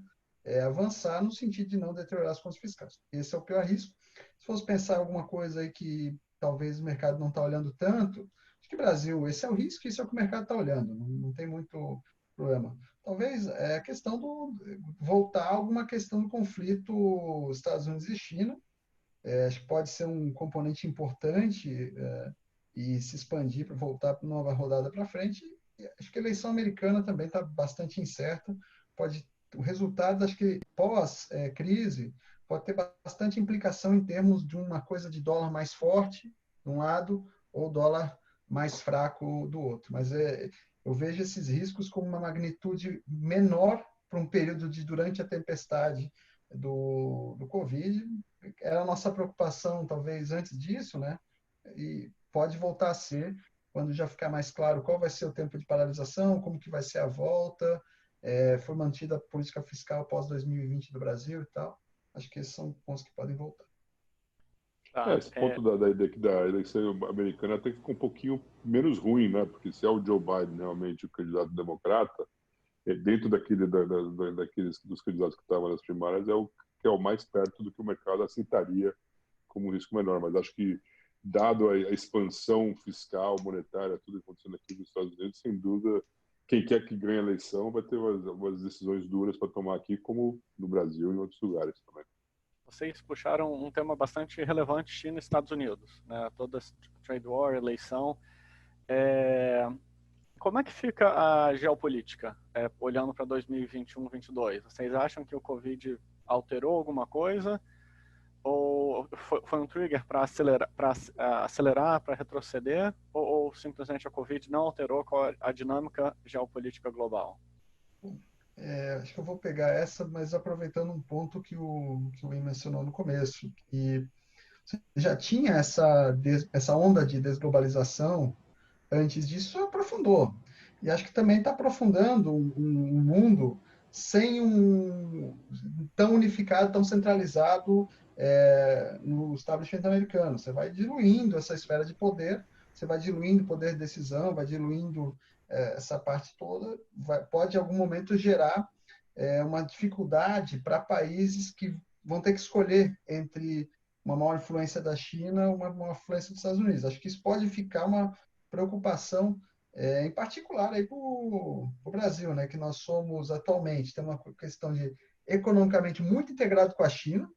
avançar no sentido de não deteriorar as contas fiscais. Esse é o pior risco. Se fosse pensar alguma coisa aí que talvez o mercado não está olhando tanto, acho que Brasil, esse é o risco, isso é o que o mercado está olhando, não tem muito problema. Talvez a questão voltar a alguma questão do conflito Estados Unidos e China, acho que pode ser um componente importante e se expandir para voltar para uma nova rodada para frente. E acho que a eleição americana também está bastante incerta. O resultado, acho que pós-crise, pode ter bastante implicação em termos de uma coisa de dólar mais forte, de um lado, ou dólar mais fraco do outro. Mas eu vejo esses riscos como uma magnitude menor para um período durante a tempestade do Covid. Era a nossa preocupação, talvez, antes disso, né? E pode voltar a ser, quando já ficar mais claro qual vai ser o tempo de paralisação, como que vai ser a volta, foi mantida a política fiscal pós-2020 do Brasil e tal. Acho que esses são pontos que podem voltar. Esse ponto da eleição americana até que ficou um pouquinho menos ruim, né? Porque se é o Joe Biden realmente o candidato democrata, dentro daqueles dos candidatos que estavam nas primárias, é o mais perto do que o mercado aceitaria como um risco menor. Mas acho que, dado a expansão fiscal, monetária, tudo acontecendo aqui nos Estados Unidos, sem dúvida, quem quer que ganhe a eleição vai ter umas decisões duras para tomar aqui, como no Brasil e em outros lugares também. Vocês puxaram um tema bastante relevante, China e Estados Unidos, né? Toda essa trade war, eleição. Como é que fica a geopolítica, olhando para 2021, 2022? Vocês acham que o Covid alterou alguma coisa? Ou foi um trigger para acelerar, para retroceder? Ou simplesmente a Covid não alterou a dinâmica geopolítica global? Acho que eu vou pegar essa, mas aproveitando um ponto que o Wim mencionou no começo, que já tinha essa onda de desglobalização, antes disso aprofundou. E acho que também está aprofundando um mundo sem tão unificado, tão centralizado no establishment americano. Você vai diluindo essa esfera de poder, você vai diluindo o poder de decisão, vai diluindo essa parte toda pode, em algum momento, gerar uma dificuldade para países que vão ter que escolher entre uma maior influência da China ou uma maior influência dos Estados Unidos. Acho que isso pode ficar uma preocupação, em particular para o Brasil, né, que nós somos atualmente, tem uma questão de economicamente muito integrado com a China,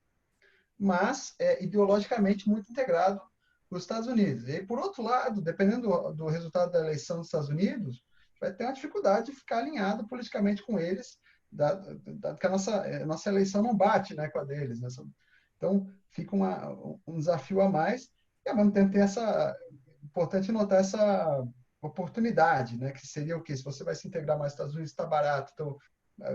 mas ideologicamente muito integrado com os Estados Unidos. E, por outro lado, dependendo do resultado da eleição dos Estados Unidos, vai ter uma dificuldade de ficar alinhado politicamente com eles, dado que a nossa eleição não bate, né, com a deles. Né? Então, fica um desafio a mais. E vamos ter importante notar essa oportunidade, né, que seria o quê? Se você vai se integrar mais aos Estados Unidos, está barato, então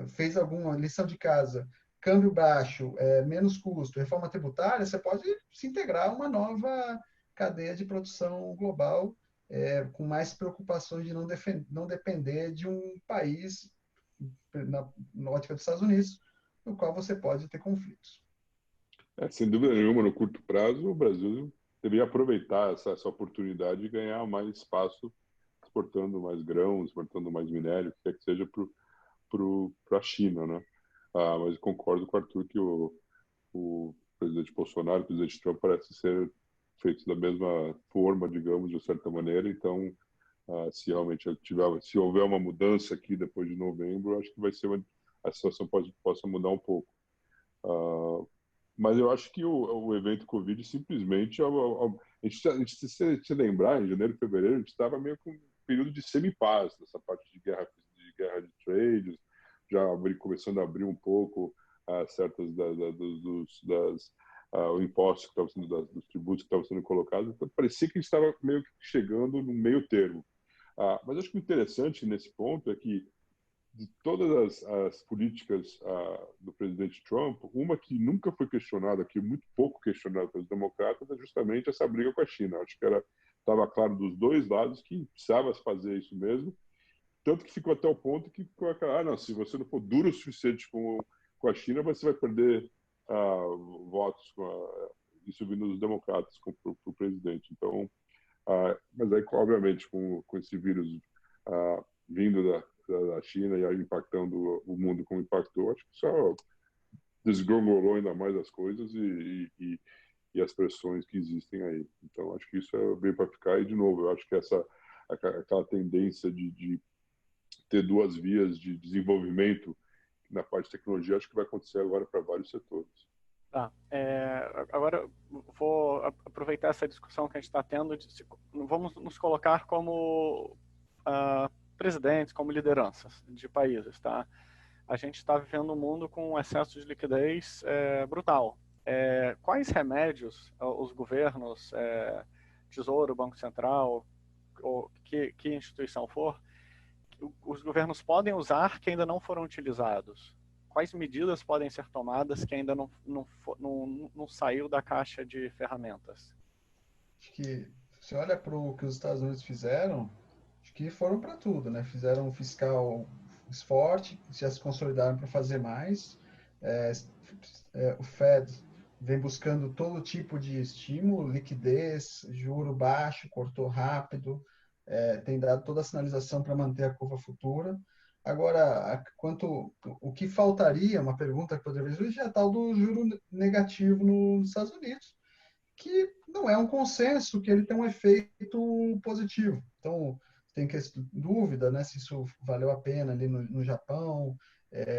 fez alguma lição de casa, câmbio baixo, menos custo, reforma tributária, você pode se integrar a uma nova cadeia de produção global, com mais preocupações de não depender de um país, na ótica dos Estados Unidos, no qual você pode ter conflitos. Sem dúvida nenhuma, no curto prazo, o Brasil deveria aproveitar essa oportunidade e ganhar mais espaço exportando mais grãos, exportando mais minério, o que quer que seja para a China, né? Mas concordo com o Arthur que o presidente Bolsonaro, o presidente Trump parece ser feitos da mesma forma, digamos, de certa maneira. Então, se realmente se houver uma mudança aqui depois de novembro, acho que a situação possa mudar um pouco. Mas eu acho que o evento Covid simplesmente, a gente se lembrar, em janeiro e fevereiro, a gente estava meio com um período de semi-paz, nessa parte de guerra de trade, já começando a abrir um pouco certas impostos que estavam sendo, dos tributos que estavam sendo colocados. Então, parecia que a gente estava meio que chegando no meio termo. Mas acho que o interessante nesse ponto é que, de todas as políticas do presidente Trump, uma que nunca foi questionada, que muito pouco questionada pelos democratas, é justamente essa briga com a China. Acho que estava claro dos dois lados que precisava fazer isso mesmo, tanto que ficou até o ponto que ficou aquela, não, se você não for duro o suficiente com a China, você vai perder votos, isso vindo dos democratas para o presidente. Então, mas aí, obviamente, com esse vírus vindo da China e aí impactando o mundo como impactou, acho que só desgongolou ainda mais as coisas e as pressões que existem aí. Então, acho que isso veio para ficar. E, de novo, eu acho que aquela tendência de ter duas vias de desenvolvimento na parte de tecnologia, acho que vai acontecer agora para vários setores. Agora vou aproveitar essa discussão que a gente está tendo, vamos nos colocar como presidentes, como lideranças de países, tá? A gente está vivendo um mundo com um excesso de liquidez brutal. Quais remédios os governos, Tesouro, Banco Central, ou que instituição for, os governos podem usar que ainda não foram utilizados? Quais medidas podem ser tomadas que ainda não saiu da caixa de ferramentas? Acho que, se você olha para o que os Estados Unidos fizeram, acho que foram para tudo, né? Fizeram um fiscal forte, já se consolidaram para fazer mais. O Fed vem buscando todo tipo de estímulo, liquidez, juro baixo, cortou rápido, tem dado toda a sinalização para manter a curva futura. Agora, o que faltaria, uma pergunta que poderia surgir, é a tal do juro negativo nos Estados Unidos, que não é um consenso que ele tem um efeito positivo. Então, tem dúvida, né, se isso valeu a pena ali no Japão,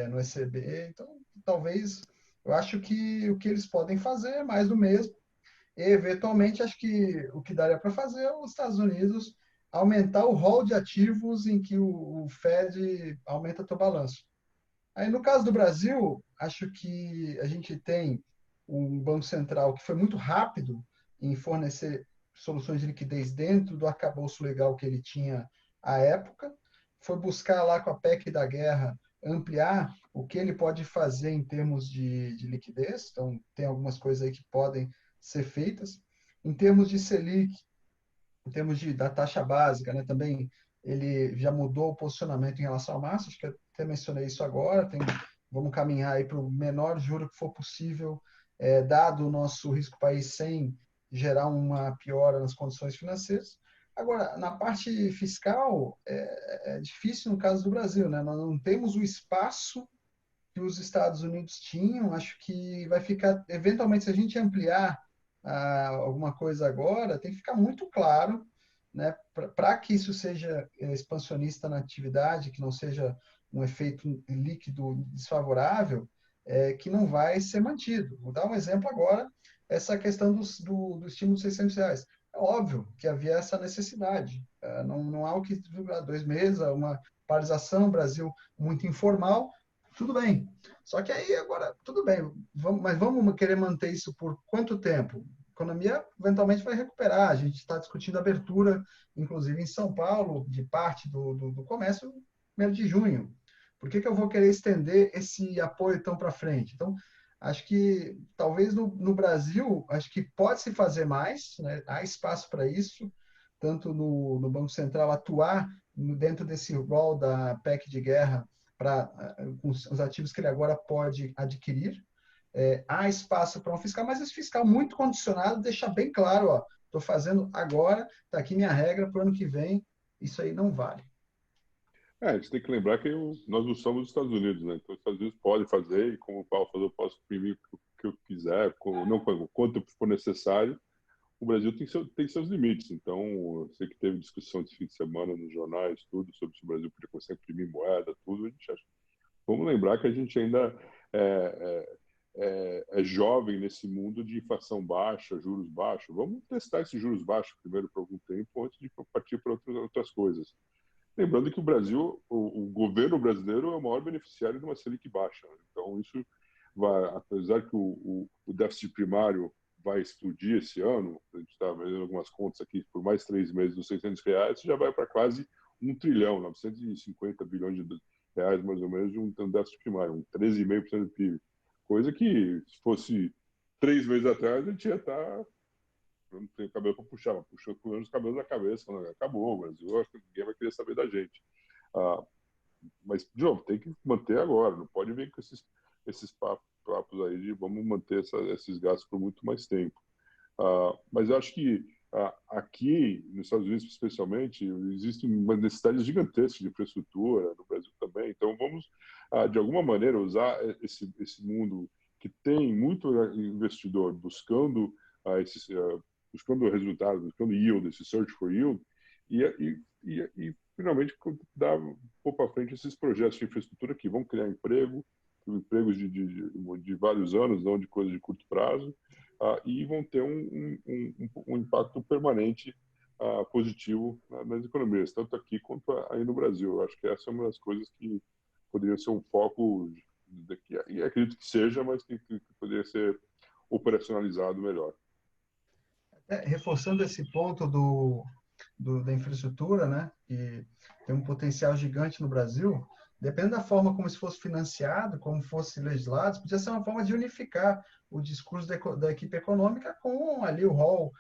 no ECB. Então, talvez, eu acho que o que eles podem fazer é mais do mesmo. E, eventualmente, acho que o que daria para fazer é os Estados Unidos aumentar o rol de ativos em que o Fed aumenta seu balanço. Aí, no caso do Brasil, acho que a gente tem um Banco Central que foi muito rápido em fornecer soluções de liquidez dentro do arcabouço legal que ele tinha à época, foi buscar lá com a PEC da guerra ampliar o que ele pode fazer em termos de liquidez, então tem algumas coisas aí que podem ser feitas. Em termos de Selic, em termos da taxa básica, né, também ele já mudou o posicionamento em relação à massa, acho que eu até mencionei isso agora, vamos caminhar aí para o menor juro que for possível, dado o nosso risco país sem gerar uma piora nas condições financeiras. Agora, na parte fiscal, é difícil no caso do Brasil, né? Nós não temos o espaço que os Estados Unidos tinham. Acho que vai ficar, eventualmente, se a gente ampliar alguma coisa agora, tem que ficar muito claro, né, para que isso seja expansionista na atividade, que não seja um efeito líquido desfavorável, que não vai ser mantido. Vou dar um exemplo agora, essa questão do estímulo de R$ 600. É óbvio que havia essa necessidade. Não há o que durar 2 meses, uma paralisação, Brasil muito informal, tudo bem. Só que aí agora, tudo bem, mas vamos querer manter isso por quanto tempo? A economia eventualmente vai recuperar. A gente está discutindo abertura, inclusive em São Paulo, de parte do comércio, no 1º de junho. Por que eu vou querer estender esse apoio tão para frente? Então, acho que talvez no Brasil, acho que pode se fazer mais, né? Há espaço para isso, tanto no Banco Central atuar dentro desse rol da PEC de guerra para os ativos que ele agora pode adquirir. Há espaço para um fiscal, mas esse fiscal muito condicionado deixa bem claro, ó, estou fazendo agora, está aqui minha regra para o ano que vem, isso aí não vale. A gente tem que lembrar que nós não somos os Estados Unidos, né? Então, os Estados Unidos podem fazer, e como o Paulo falou, eu posso imprimir o que eu quiser, não quanto for necessário. O Brasil tem seus limites. Então, eu sei que teve discussão esse fim de semana nos jornais, tudo, sobre se o Brasil podia começar a imprimir moeda, tudo. A gente acha. Vamos lembrar que a gente ainda é jovem nesse mundo de inflação baixa, juros baixos. Vamos testar esses juros baixos primeiro por algum tempo, antes de partir para outras coisas. Lembrando que o Brasil, o governo brasileiro é o maior beneficiário de uma Selic baixa. Então, isso vai, apesar que o déficit primário vai explodir esse ano, a gente está vendo algumas contas aqui, por mais 3 meses dos R$ 600, já vai para quase 1 trilhão, 950 bilhões de reais, mais ou menos, de um déficit primário, um 13,5% do PIB. Coisa que, se fosse 3 meses atrás, a gente ia estar... Eu não tenho cabelo para puxar, mas puxou com os cabelos na cabeça, falando, acabou, o Brasil, acho que ninguém vai querer saber da gente. Mas, de novo, tem que manter agora, não pode vir com esses papos aí de vamos manter esses gastos por muito mais tempo. Mas eu acho que aqui, nos Estados Unidos especialmente, existe uma necessidade gigantesca de infraestrutura, no Brasil também. Então, vamos, de alguma maneira, usar esse mundo que tem muito investidor buscando buscando resultados, buscando yield, esse search for yield, e finalmente dar um pouco para frente esses projetos de infraestrutura que vão criar empregos de vários anos, não de coisas de curto prazo, e vão ter um impacto permanente positivo nas economias, tanto aqui quanto aí no Brasil. Eu acho que essa é uma das coisas que poderia ser um foco daqui, e acredito que seja, mas que poderia ser operacionalizado melhor. Reforçando esse ponto da infraestrutura, né, que tem um potencial gigante no Brasil, dependendo da forma como isso fosse financiado, como fosse legislado, podia ser uma forma de unificar o discurso da equipe econômica com ali o rol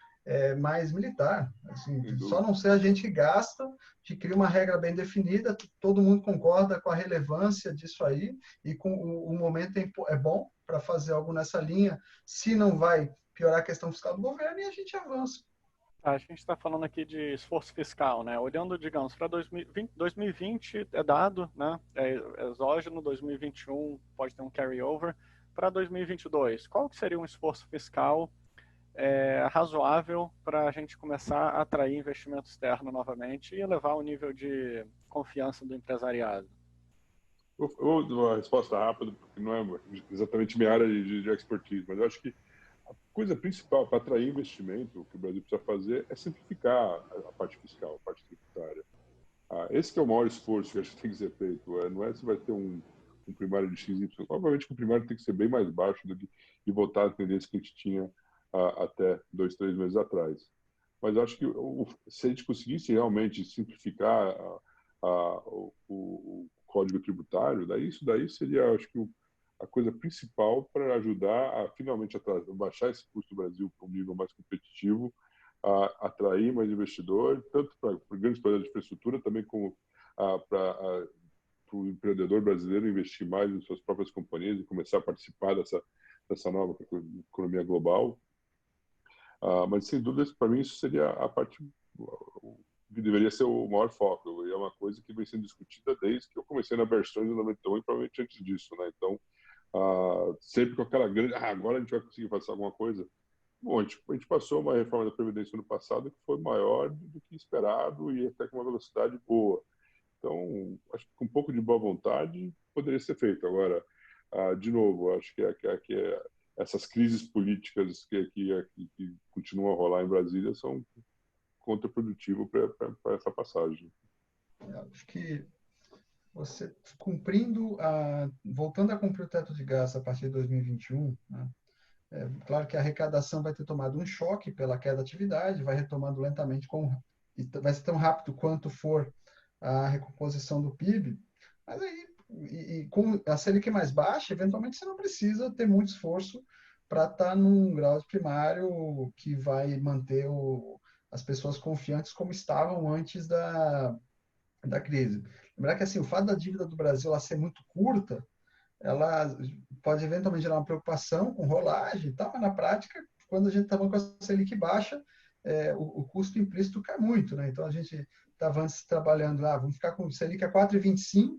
mais militar. Assim, só não ser a gente que gasta, que cria uma regra bem definida, todo mundo concorda com a relevância disso aí, e com o momento é bom para fazer algo nessa linha, se não vai piorar a questão fiscal do governo, e a gente avança. A gente está falando aqui de esforço fiscal, né? Olhando, digamos, para 2020 é dado, né? É exógeno, 2021 pode ter um carryover. Para 2022, qual que seria um esforço fiscal razoável para a gente começar a atrair investimento externo novamente e elevar o nível de confiança do empresariado? Eu vou dar uma resposta rápida, porque não é exatamente minha área de expertise, mas eu acho que a coisa principal para atrair investimento que o Brasil precisa fazer é simplificar a parte fiscal, a parte tributária. Esse que é o maior esforço que acho que tem que ser feito. Não é se vai ter um primário de XY. Obviamente que o primário tem que ser bem mais baixo do que e voltar à tendência que a gente tinha até 2, 3 meses atrás. Mas acho que se a gente conseguisse realmente simplificar o código tributário, isso daí seria, acho que, a coisa principal para ajudar a finalmente baixar esse custo do Brasil para um nível mais competitivo, a atrair mais investidor, tanto para grandes projetos de infraestrutura, também como para o empreendedor brasileiro investir mais em suas próprias companhias e começar a participar dessa nova economia global. Mas, sem dúvida, para mim, isso seria a parte que deveria ser o maior foco. E é uma coisa que vem sendo discutida desde que eu comecei na Versões em 91 e provavelmente antes disso, né? Então, sempre com aquela grande... agora a gente vai conseguir fazer alguma coisa. Bom, a gente passou uma reforma da Previdência no passado que foi maior do que esperado e até com uma velocidade boa. Então, acho que com um pouco de boa vontade poderia ser feito. Agora, de novo, acho que essas crises políticas que continuam a rolar em Brasília são contraprodutivo para essa passagem. Acho que você voltando a cumprir o teto de gastos a partir de 2021, né? Claro que a arrecadação vai ter tomado um choque pela queda da atividade, vai retomando lentamente, vai ser tão rápido quanto for a recomposição do PIB, mas aí, com a Selic mais baixa, eventualmente você não precisa ter muito esforço para estar num grau de primário que vai manter as pessoas confiantes como estavam antes da crise. Lembrar que assim, o fato da dívida do Brasil ela ser muito curta, ela pode eventualmente gerar uma preocupação com rolagem e tal, mas na prática, quando a gente está com a Selic baixa, o custo implícito cai muito, né? Então a gente estava antes trabalhando lá, vamos ficar com Selic a 4,25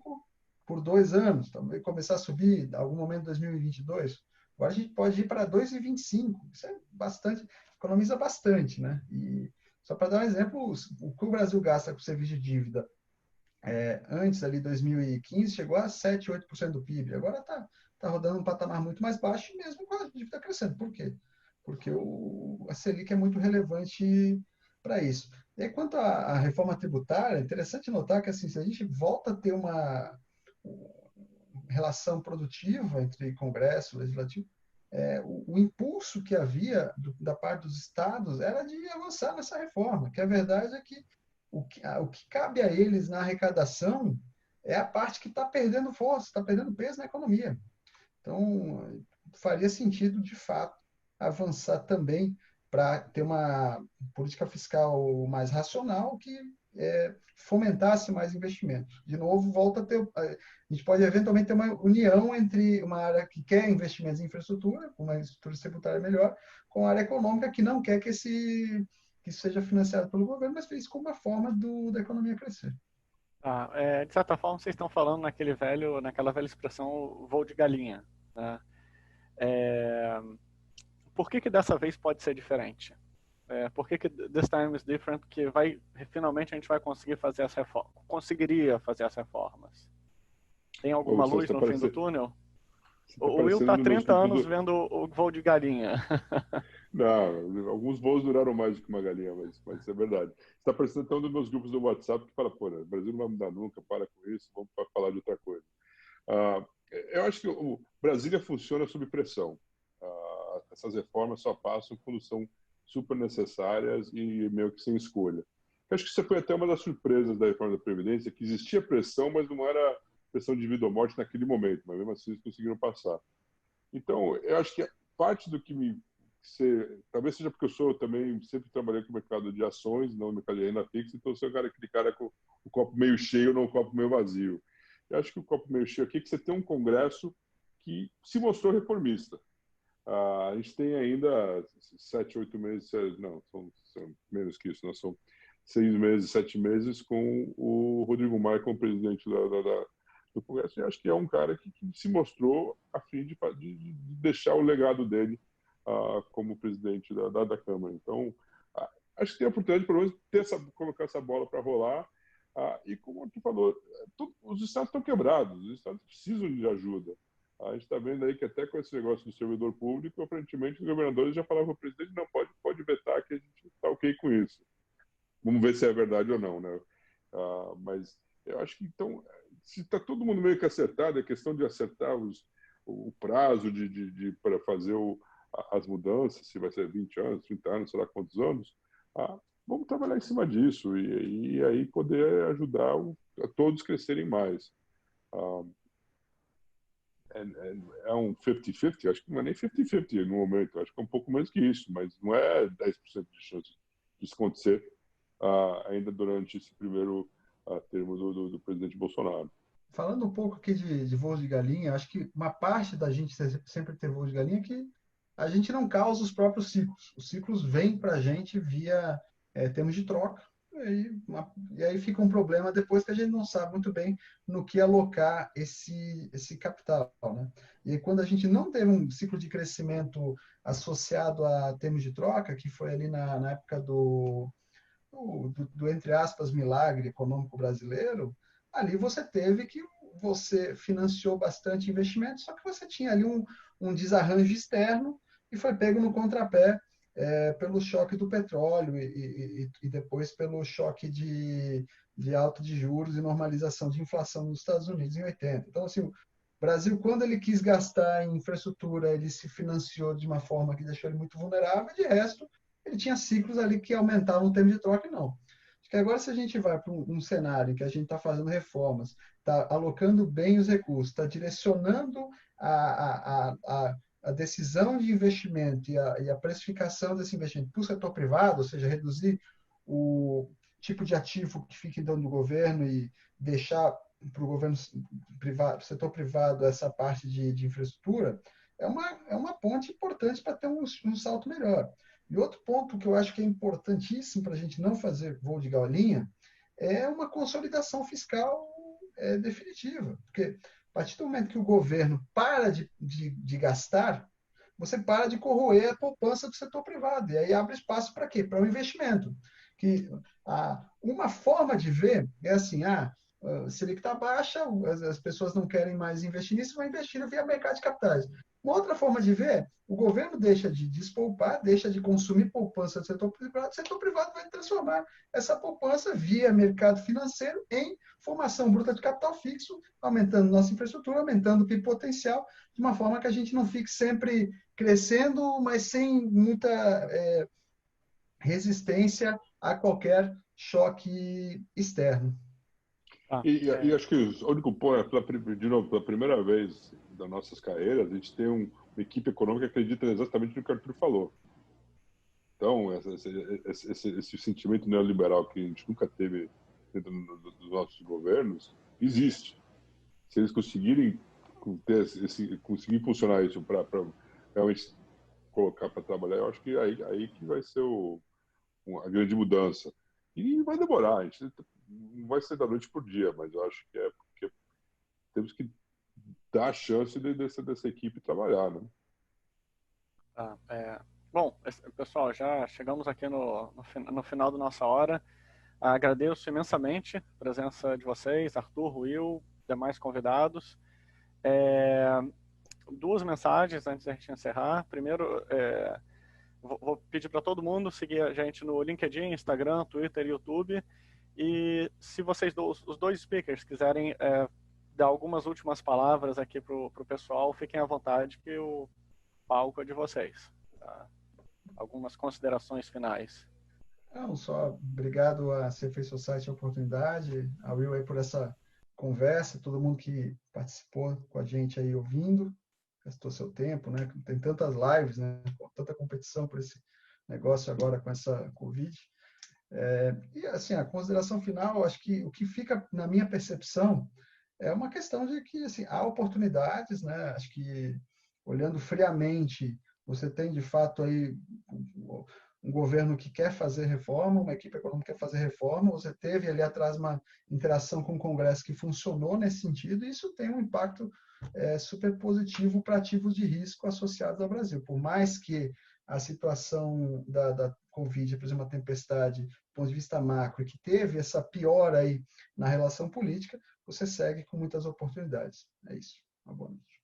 por 2 anos, talvez começar a subir em algum momento em 2022. Agora a gente pode ir para 2,25, isso é bastante, economiza bastante, né? E só para dar um exemplo, o que o Brasil gasta com serviço de dívida antes, ali, 2015, chegou a 7, 8% do PIB. Agora tá rodando um patamar muito mais baixo, mesmo com a dívida crescendo. Por quê? Porque a Selic é muito relevante para isso. E aí, quanto à reforma tributária, é interessante notar que assim, se a gente volta a ter uma relação produtiva entre Congresso e Legislativo, o impulso que havia da parte dos estados era de avançar nessa reforma, que a verdade é que o que cabe a eles na arrecadação é a parte que está perdendo força, está perdendo peso na economia. Então, faria sentido, de fato, avançar também para ter uma política fiscal mais racional que fomentasse mais investimentos. De novo, volta a ter... A gente pode, eventualmente, ter uma união entre uma área que quer investimentos em infraestrutura, com uma estrutura tributária melhor, com a área econômica que não quer que isso seja financiado pelo governo, mas fez como uma forma da economia crescer. De certa forma, vocês estão falando naquela velha expressão voo de galinha, né? Por que dessa vez pode ser diferente? Por que this time is different, que finalmente a gente vai conseguir fazer essa reforma? Conseguiria fazer as reformas? Tem alguma luz no fim do túnel? O Will está há 30 anos vendo o voo de galinha. Não, alguns voos duraram mais do que uma galinha, mas é verdade. Você está parecendo até um dos meus grupos do WhatsApp que fala, pô, o Brasil não vai mudar nunca, para com isso, vamos falar de outra coisa. Eu acho que o Brasília funciona sob pressão. Essas reformas só passam quando são super necessárias e meio que sem escolha. Eu acho que isso foi até uma das surpresas da reforma da Previdência, que existia pressão, mas não era pressão de vida ou morte naquele momento, mas mesmo assim eles conseguiram passar. Então, eu acho que parte do que talvez seja porque eu também sempre trabalhei com o mercado de ações, não no mercado de renda fixa, então eu sou aquele cara com o copo meio cheio, não o copo meio vazio. Eu acho que o copo meio cheio aqui é que você tem um Congresso que se mostrou reformista. A gente tem ainda 7, 8 meses, não, são menos que isso, são 6 meses, 7 meses com o Rodrigo Maia como presidente do Congresso, e acho que é um cara que se mostrou a fim de deixar o legado dele como presidente da Câmara. Então, acho que tem a oportunidade, pelo menos, colocar essa bola para rolar. E como tu falou, os estados estão quebrados, os estados precisam de ajuda. A gente está vendo aí que até com esse negócio do servidor público, aparentemente os governadores já falavam para o presidente, não, pode vetar que a gente está ok com isso. Vamos ver se é verdade ou não, né? Mas eu acho que, então, se está todo mundo meio que acertado, é questão de acertar o prazo para fazer as mudanças, se vai ser 20 anos, 30 anos, sei lá quantos anos, vamos trabalhar em cima disso e aí poder ajudar a todos crescerem mais. É um 50-50, acho que não é nem 50-50 no momento, acho que é um pouco menos que isso, mas não é 10% de chance disso acontecer ainda durante esse primeiro termo do presidente Bolsonaro. Falando um pouco aqui de voo de galinha, acho que uma parte da gente sempre ter voo de galinha é que a gente não causa os próprios ciclos. Os ciclos vêm para a gente via termos de troca, e aí fica um problema depois que a gente não sabe muito bem no que alocar esse capital, né? E aí, quando a gente não teve um ciclo de crescimento associado a termos de troca, que foi ali na época do, entre aspas, milagre econômico brasileiro, ali você financiou bastante investimento, só que você tinha ali um desarranjo externo e foi pego no contrapé pelo choque do petróleo e depois pelo choque de alta de juros e normalização de inflação nos Estados Unidos em 80. Então, assim, o Brasil, quando ele quis gastar em infraestrutura, ele se financiou de uma forma que deixou ele muito vulnerável, de resto, ele tinha ciclos ali que aumentavam o tempo de troca e não. Acho que agora, se a gente vai para um cenário em que a gente está fazendo reformas, está alocando bem os recursos, está direcionando a decisão de investimento e a precificação desse investimento para o setor privado, ou seja, reduzir o tipo de ativo que fica em dono do governo e deixar para o governo privado, setor privado, essa parte de infraestrutura, é uma ponte importante para ter um salto melhor. E outro ponto que eu acho que é importantíssimo para a gente não fazer voo de galinha é uma consolidação fiscal definitiva. Porque a partir do momento que o governo para de gastar, você para de corroer a poupança do setor privado. E aí abre espaço para quê? Para o investimento. Que, uma forma de ver é assim, Selic está baixa, as pessoas não querem mais investir nisso, vão investir via mercado de capitais. Uma outra forma de ver, o governo deixa de despoupar, deixa de consumir poupança do setor privado vai transformar essa poupança via mercado financeiro em formação bruta de capital fixo, aumentando nossa infraestrutura, aumentando o PIB potencial, de uma forma que a gente não fique sempre crescendo, mas sem muita resistência a qualquer choque externo. E acho que o único ponto, de novo, pela primeira vez das nossas carreiras, a gente tem uma equipe econômica que acredita exatamente no que o Arthur falou. Então, esse sentimento neoliberal que a gente nunca teve dentro dos nossos governos existe. Se eles conseguirem conseguir funcionar isso para realmente colocar para trabalhar, eu acho que aí que vai ser a grande mudança. E vai demorar, a gente não vai ser da noite por dia, mas eu acho que é porque temos que dar a chance dessa equipe trabalhar, né? Bom, pessoal, já chegamos aqui no final da nossa hora. Agradeço imensamente a presença de vocês, Arthur, Will, demais convidados. Duas mensagens antes da gente encerrar. Primeiro, vou pedir para todo mundo seguir a gente no LinkedIn, Instagram, Twitter e YouTube. E se vocês, os dois speakers, quiserem dar algumas últimas palavras aqui para o pessoal, fiquem à vontade, que o palco é de vocês. Tá? Algumas considerações finais. Não, só obrigado a CFA Society a oportunidade, a Will aí por essa conversa, todo mundo que participou com a gente aí ouvindo, gastou seu tempo, né? Tem tantas lives, né? Tanta competição por esse negócio agora com essa Covid. E assim, a consideração final, acho que o que fica na minha percepção é uma questão de que assim, há oportunidades, né? Acho que olhando friamente, você tem de fato aí um governo que quer fazer reforma, uma equipe econômica que quer fazer reforma, você teve ali atrás uma interação com o Congresso que funcionou nesse sentido, e isso tem um impacto super positivo para ativos de risco associados ao Brasil. Por mais que a situação da Covid, por exemplo, uma tempestade, do ponto de vista macro, e que teve essa piora aí na relação política, você segue com muitas oportunidades. É isso. Uma boa noite.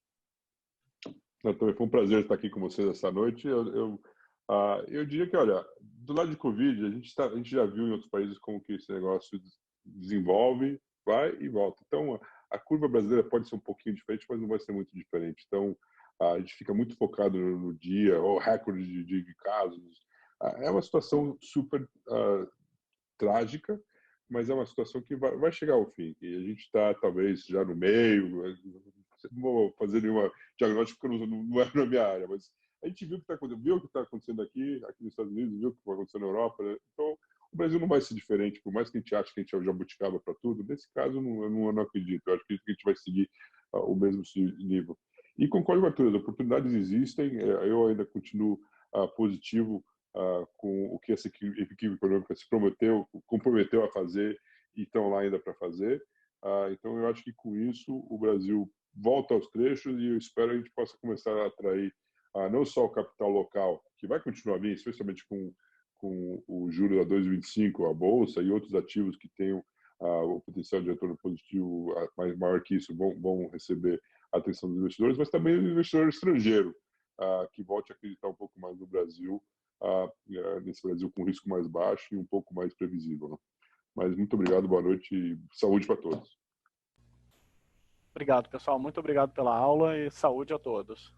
Também foi um prazer estar aqui com vocês essa noite. Eu diria que, olha, do lado de Covid, a gente já viu em outros países como que esse negócio desenvolve, vai e volta. Então, a curva brasileira pode ser um pouquinho diferente, mas não vai ser muito diferente. Então, a gente fica muito focado no dia, ou recorde de casos. É uma situação super trágica, mas é uma situação que vai chegar ao fim. E a gente está, talvez, já no meio. Não vou fazer nenhuma diagnóstico, porque não é na minha área, mas a gente viu o que está acontecendo aqui nos Estados Unidos, viu o que vai acontecer na Europa, né? Então, o Brasil não vai ser diferente, por mais que a gente ache que a gente é o jabuticaba para tudo. Nesse caso, eu não acredito. Eu acho que a gente vai seguir o mesmo nível. E concordo com a Arthur, as oportunidades existem. Eu ainda continuo positivo com o que essa equipe econômica se comprometeu a fazer e estão lá ainda para fazer. Então, eu acho que com isso o Brasil volta aos trechos e eu espero que a gente possa começar a atrair não só o capital local, que vai continuar vindo, especialmente com o juro a 2,25, a Bolsa e outros ativos que tenham o potencial de retorno positivo maior que isso, vão receber a atenção dos investidores, mas também o investidor estrangeiro, que volte a acreditar um pouco mais no Brasil, nesse Brasil com risco mais baixo e um pouco mais previsível. Né? Mas muito obrigado, boa noite e saúde para todos. Obrigado, pessoal. Muito obrigado pela aula e saúde a todos.